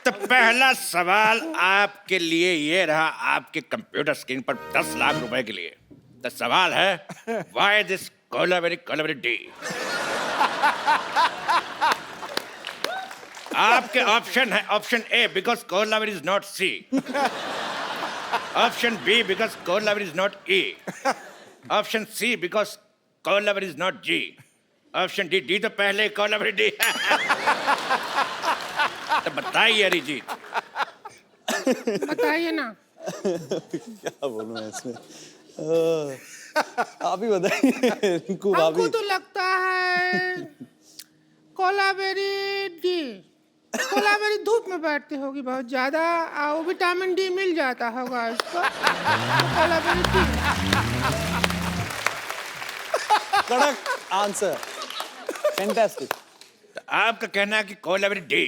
तो पहला सवाल आपके लिए ये रहा, आपके कंप्यूटर स्क्रीन पर 10 लाख रुपए के लिए। तो सवाल है, व्हाई दिस कोलावेरी डी? आपके ऑप्शन है, option A because Kolaveri is not C, option B because Kolaveri is not E, option C because Kolaveri is not G, option D, D तो पहले कोलावेरी डी। तो बताइए अरिजीत, बताइए ना। क्या बोलूं मैं इसमें? आप ही बताइए रिंकू हमको भाभी। तो लगता है कोलावेरी डी। कोलावेरी धूप में बैठती होगी बहुत ज्यादा, और विटामिन डी मिल जाता होगा इसको, तो कोलावेरी डी। कड़क आंसर, फैंटास्टिक। तो आपका कहना है कि कोलावेरी डी,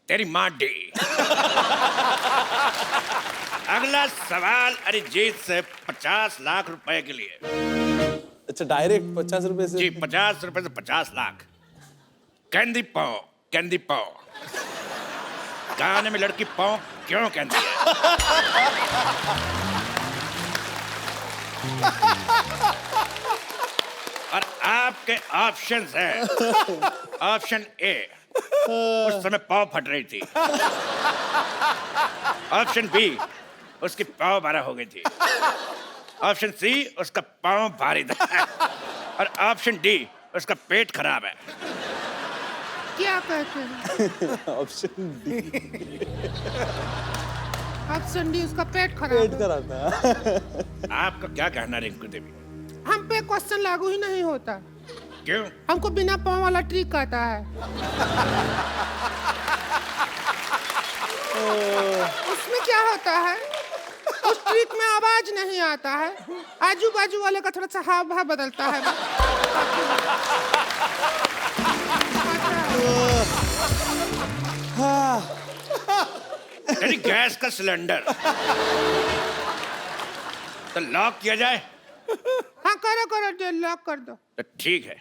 तेरी माँ डी। अगला सवाल अरिजीत से 50 लाख रुपए के लिए। अच्छा डायरेक्ट 50 रुपए से? जी 50 रुपए से 50 लाख। कैंडी पाओ, कैंडी पाओ, गाने में लड़की पाओ क्यों कहती है? और आपके ऑप्शंस हैं, ऑप्शन ए, उस समय पाव फट रही थी, ऑप्शन बी, उसकी पाव 12 हो गई थी, ऑप्शन सी, उसका पाव भारी था, और ऑप्शन डी, उसका पेट खराब है। क्या कहते हैं? Option D. ऑप्शन डी, उसका पेट खराब पेट है। खराब था। आपका क्या कहना है रिंकू देवी? हम पे क्वेश्चन लागू ही नहीं होता। क्यों? हमको बिना पाँव वाला ट्रिक आता है। उसमें क्या होता है, उस ट्रिक में आवाज नहीं आता है, आजू बाजू वाले का थोड़ा सा हाव भाव बदलता है। यानी गैस का सिलेंडर तो लॉक किया जाए? हाँ करो करो, लॉक कर दो। तो ठीक है,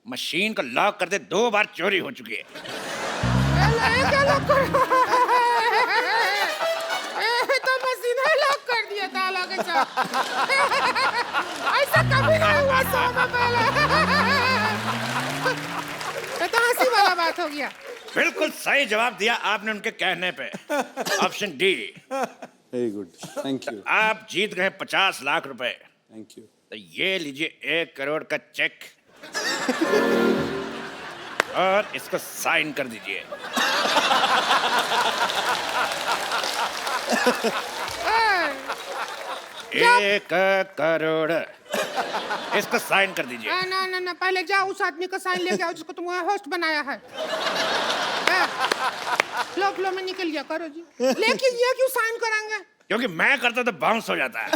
मशीन को लॉक कर दे, 2 बार चोरी हो चुकी है। क्या लॉक करो? तो मशीन है लॉक कर दिया ताला के साथ। ऐसा कभी नहीं हुआ 100 में पहले। ये तो हंसी वाला बात हो गया। बिल्कुल सही जवाब दिया आपने उनके कहने पे, option D. Very good, thank you. आप जीत गए 50 लाख रुपए। Thank you. तो ये लीजिए 1 करोड़ का चेक और इसको साइन कर दीजिए। ए, 1 करोड़, इसको साइन कर दीजिए। ना ना ना, पहले जाओ उस आदमी का साइन लेके आओ जिसको तुमने होस्ट बनाया है। फ्लो फ्लो में निकल गया, करो जी। लेकिन ये क्यों साइन कराएंगे? क्योंकि मैं करता तो बाउंस हो जाता है।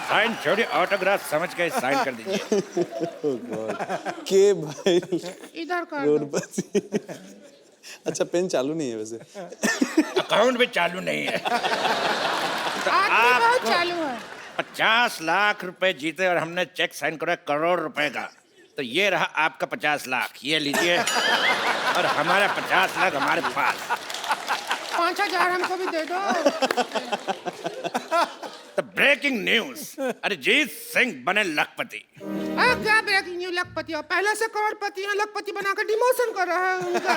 साइन छोड़िए, ऑटोग्राफ समझ के साइन कर दीजिए। के भाई इधर कर दो। करोड़पति। अच्छा पेन चालू नहीं है वैसे। अकाउंट भी चालू नहीं है। आदमी बहुत चालू है। 50 लाख रुपए जीते और हमने चेक साइन करा 1 करोड़ रुपए का। तो ये रहा आपका 50 लाख, ये लीजिए, और हमारा 50 लाख हमारे पास। 5000 हमको भी दे दो। तो ब्रेकिंग न्यूज, अरिजीत सिंह बने लखपति। क्या ब्रेकिंग न्यूज? लखपति और पहले से करोड़पति हैं, लखपति बनाकर डिमोशन कर रहा है उनका।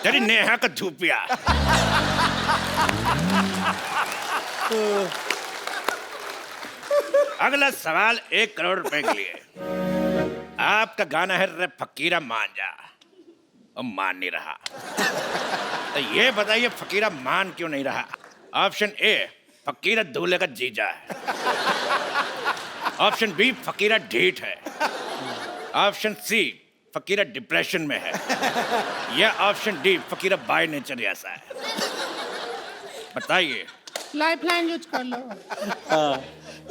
तेरी नेहा का धूपिया। अगला सवाल 1 करोड़ रुपए के लिए। आपका गाना है रे फकीरा मान जा, और मान नहीं रहा। तो ये बताइए फकीरा मान क्यों नहीं रहा? ऑप्शन ए, फकीरा दूल्हे का जीजा है, ऑप्शन बी, फकीरा ढीठ है, ऑप्शन सी, फकीरा डिप्रेशन में है, या option D, Fakira by nature ऐसा है। बताइए। लाइफ लाइन यूज कर लो। हाँ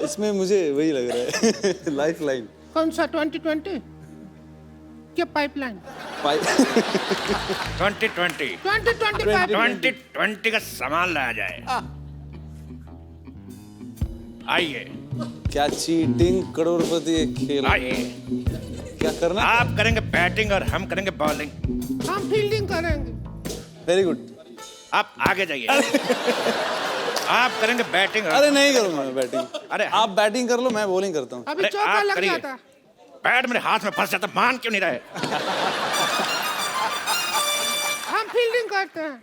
इसमें मुझे वही लग रहा है। लाइफ लाइन कौन सा? 2020 क्या पाइपलाइन? 2020 2020 का सामान लाया जाए। आइए क्या चीटिंग करोड़पति एक खेल? आइए, क्या करना? आप करेंगे बैटिंग और हम करेंगे बॉलिंग। हम फील्डिंग करेंगे। Very good. आप आगे जाइए। आप करेंगे बैटिंग। अरे नहीं करूंगा मैं बैटिंग। अरे आप बैटिंग कर लो, मैं बॉलिंग करता हूँ। अभी अरे चौका आप लग करिए। जाता। बैट मेरे हाथ में फंस जाता, मान क्यों नहीं रहे? हम फील्डिंग करते हैं।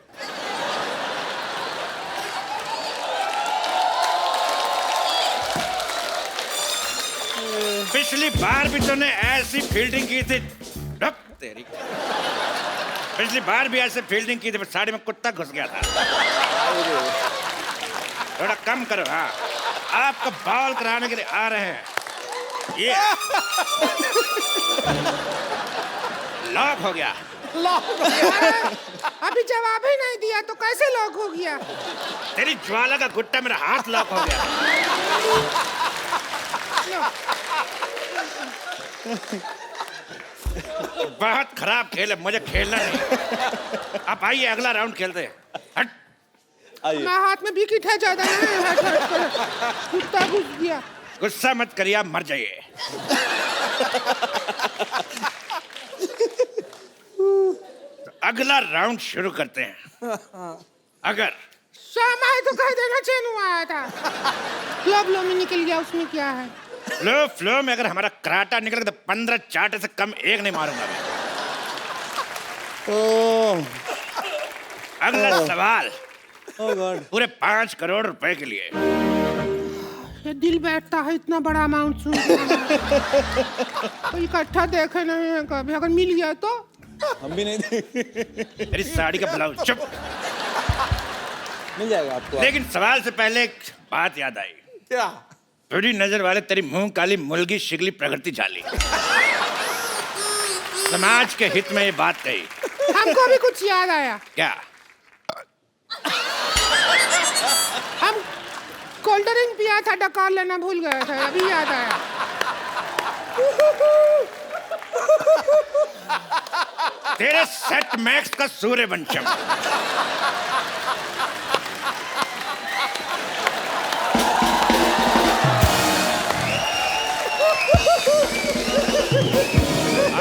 पिछली बार भी तूने ऐसी फील्डिंग की थी। रुक तेरी। पिछली बार भी ऐसे फील्डिंग की थी, पर साड़ी में कुत्ता घुस गया था। थोड़ा कम करो। हाँ, आपको बॉल कराने के लिए आ रहे हैं। ये लॉक हो गया। अभी जवाब ही नहीं दिया तो कैसे लॉक हो गया? तेरी ज्वाला का गुट्टा मेरा हाथ लॉक हो गया। बहुत खराब खेल है, मुझे खेलना नहीं। आप आइए, अगला राउंड खेलते हैं। हट। आइए। मैं हाथ में विकेट है ज्यादा नहीं, हट हट कर। कुत्ता घुस गया। गुस्सा मत करिए, आप मर जाइए। तो अगला राउंड शुरू करते हैं। अगर शाम आए तो कह देना चैन आया था। फ्लो फ्लो में निकल गया, उसमें क्या है? फ्लो में अगर हमारा कराटा निकल गया तो 15 चाटे से कम एक नहीं मारूंगा मैं। अगला सवाल ओह गॉड। पूरे 5 करोड़ रुपए के लिए। ये दिल बैठता है इतना बड़ा अमाउंट सुन के। इकट्ठा देखे नहीं है कभी, अगर मिल गया तो। हम भी नहीं देंगे। मेरी साड़ी का ब्लाउज। चुप। मिल जाएगा आपको। लेकिन सवाल से पहले एक बात याद आई। क्या? थोड़ी नजर वाले तेरी मुंह काली मुर्गी शिगली प्रकृति झाली। समाज के हित में ये बात कही। हमको भी कुछ याद आया। क्या? हम कोल्ड ड्रिंक पिया था, डकार लेना भूल गए थे, अभी याद आया। तेरे सेट मैक्स का सूर्यवंशम।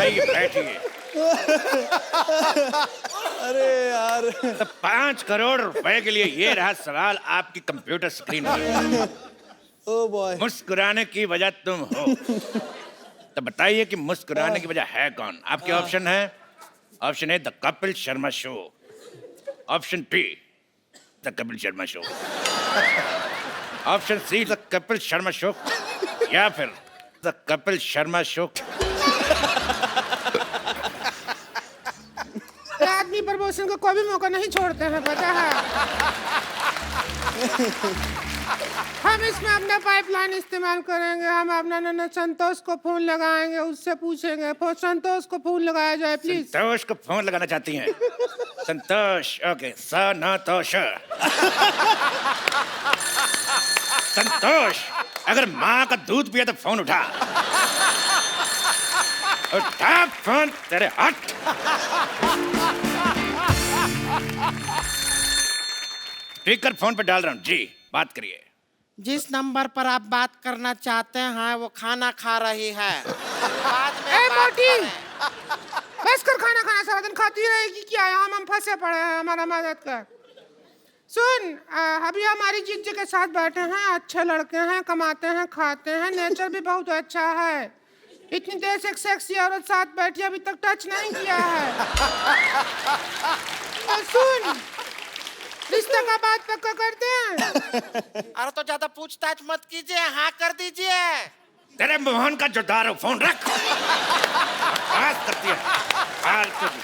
आइए बैठिए। अरे यार। तो 5 करोड़ रुपए के लिए ये रहा सवाल आपकी कंप्यूटर स्क्रीन पर। Oh boy. मुस्कुराने की वजह तुम हो, तो बताइए कि मुस्कुराने की वजह है कौन? आपके ऑप्शन है। Option A the Kapil Sharma show, option be the Kapil Sharma show, option see the Kapil Sharma show, या फिर द कपिल शर्मा शो। आदमी प्रमोशन को कोई भी मौका नहीं छोड़ते हैं, पता है। हम इसमें अपना पाइपलाइन इस्तेमाल करेंगे। हम अपना नन्ना संतोष को फोन लगाएंगे, उससे पूछेंगे। संतोष को फोन लगाया जाए प्लीज। संतोष को फोन लगाना चाहती हैं? संतोष, ओके। संतोष। संतोष, अगर माँ का दूध पिया तो फोन उठा। उठा फोन, तेरे हट। स्पीकर फोन पे डाल रहा हूँ जी, बात करिए। जिस नंबर पर आप बात करना चाहते हैं वो खाना खा रही है। बाद में ए बात मोटी, करें। बस कर खाना खाना, सारा दिन खाती रहेगी क्या? हम फंसे पड़े हैं, हमारा मदद कर। सुन, अभी हमारी जीजी के साथ बैठे हैं, अच्छे लड़के हैं, कमाते हैं, खाते हैं, नेचर भी बहुत अच्छा है। इतनी देर से एक सेक्सी औरत साथ बैठी, अभी तक टच नहीं किया है। तो सुन, रिश्ते का बात पक्का करते हैं। अरे तो ज्यादा पूछताछ मत कीजिए, हाँ कर दीजिए। तेरे मोहन का जोदार हो, फोन रख। बात करती है फालतू की।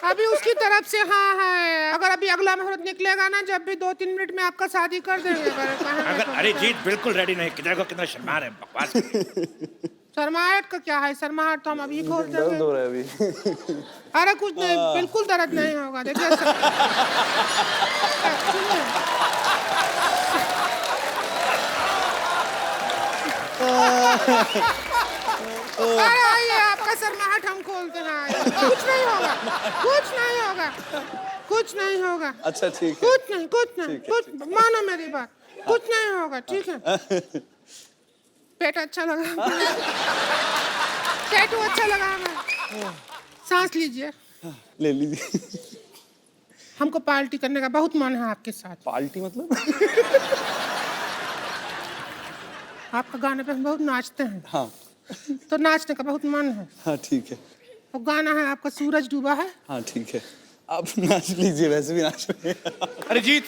अभी उसकी तरफ से हाँ है। अगर अभी अगला मुहूर्त निकलेगा ना, जब भी 2-3 मिनट में आपका शादी कर देंगे। अगर अरिजीत बिल्कुल रेडी नहीं, किधर को कितना शर्मा रहे, बकवास। शर्माहट का क्या है? शर्माहट तो हम अभी खोल दर्द देंगे। हो रहा है अभी। अरे कुछ नहीं, बिल्कुल दर्द नहीं होगा। देखिए अरे आइए, आपका शर्माहट हम खोलते हैं। आइए। कुछ नहीं होगा, कुछ नहीं होगा, कुछ नहीं होगा। अच्छा ठीक है। कुछ नहीं, कुछ नहीं, कुछ मानो मेरी बात, कुछ नहीं होगा, ठीक है। पेट अच्छा लगा, टैटू अच्छा लगा हमें। सांस लीजिए। ले लीजिए। हमको पार्टी करने का बहुत मन है आपके साथ। पार्टी मतलब? आपका गाने पे हम बहुत नाचते हैं, हाँ तो नाचने का बहुत मन है। हाँ ठीक है। वो गाना है आपका सूरज डूबा है। हाँ ठीक है, आप नाच लीजिए, वैसे भी नाच रहे हैं। अरिजीत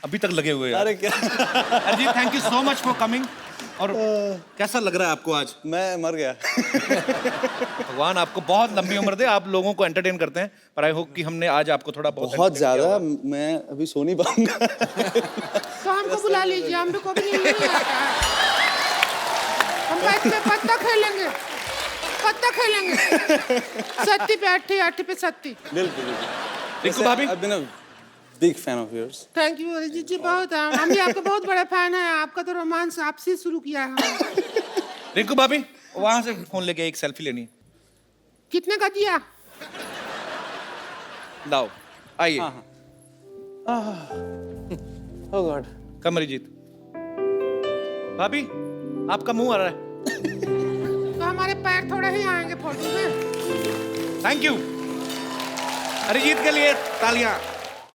अभी तक लगे हुए हैं। अरे क्या? Arijit thank you so much for coming. और कैसा लग रहा है आपको आज? मैं मर गया। भगवान आपको बहुत लंबी उम्र दे, आप लोगों को एंटरटेन करते हैं, पर आई होप कि हमने आज आपको थोड़ा बहुत बहुत ज्यादा, मैं अभी सो नहीं पाऊंगा। तो हमको बुला लीजिए, हम भी को भी नहीं आता है। हम बैठ में पत्ता खेलेंगे, सत्ती पे अट्ठी, अट्ठी पे सत्ती। बिल्कुल। रिंकू भाभी, I've been a big fan of yours. Thank you Arijit ji, बहुत हम भी आपके बहुत बड़े फैन हैं। आपका तो रोमांस आपसे शुरू किया है। रिंकू भाभी वहां से फोन लेके एक सेल्फी लेनी है। कितने का दिया? लाओ आइए। Oh God. कम अरिजीत। भाभी आपका मुंह आ रहा है। तो हमारे पैर थोड़े ही आएंगे फोटो में। Thank you. अरिजीत के लिए तालियां।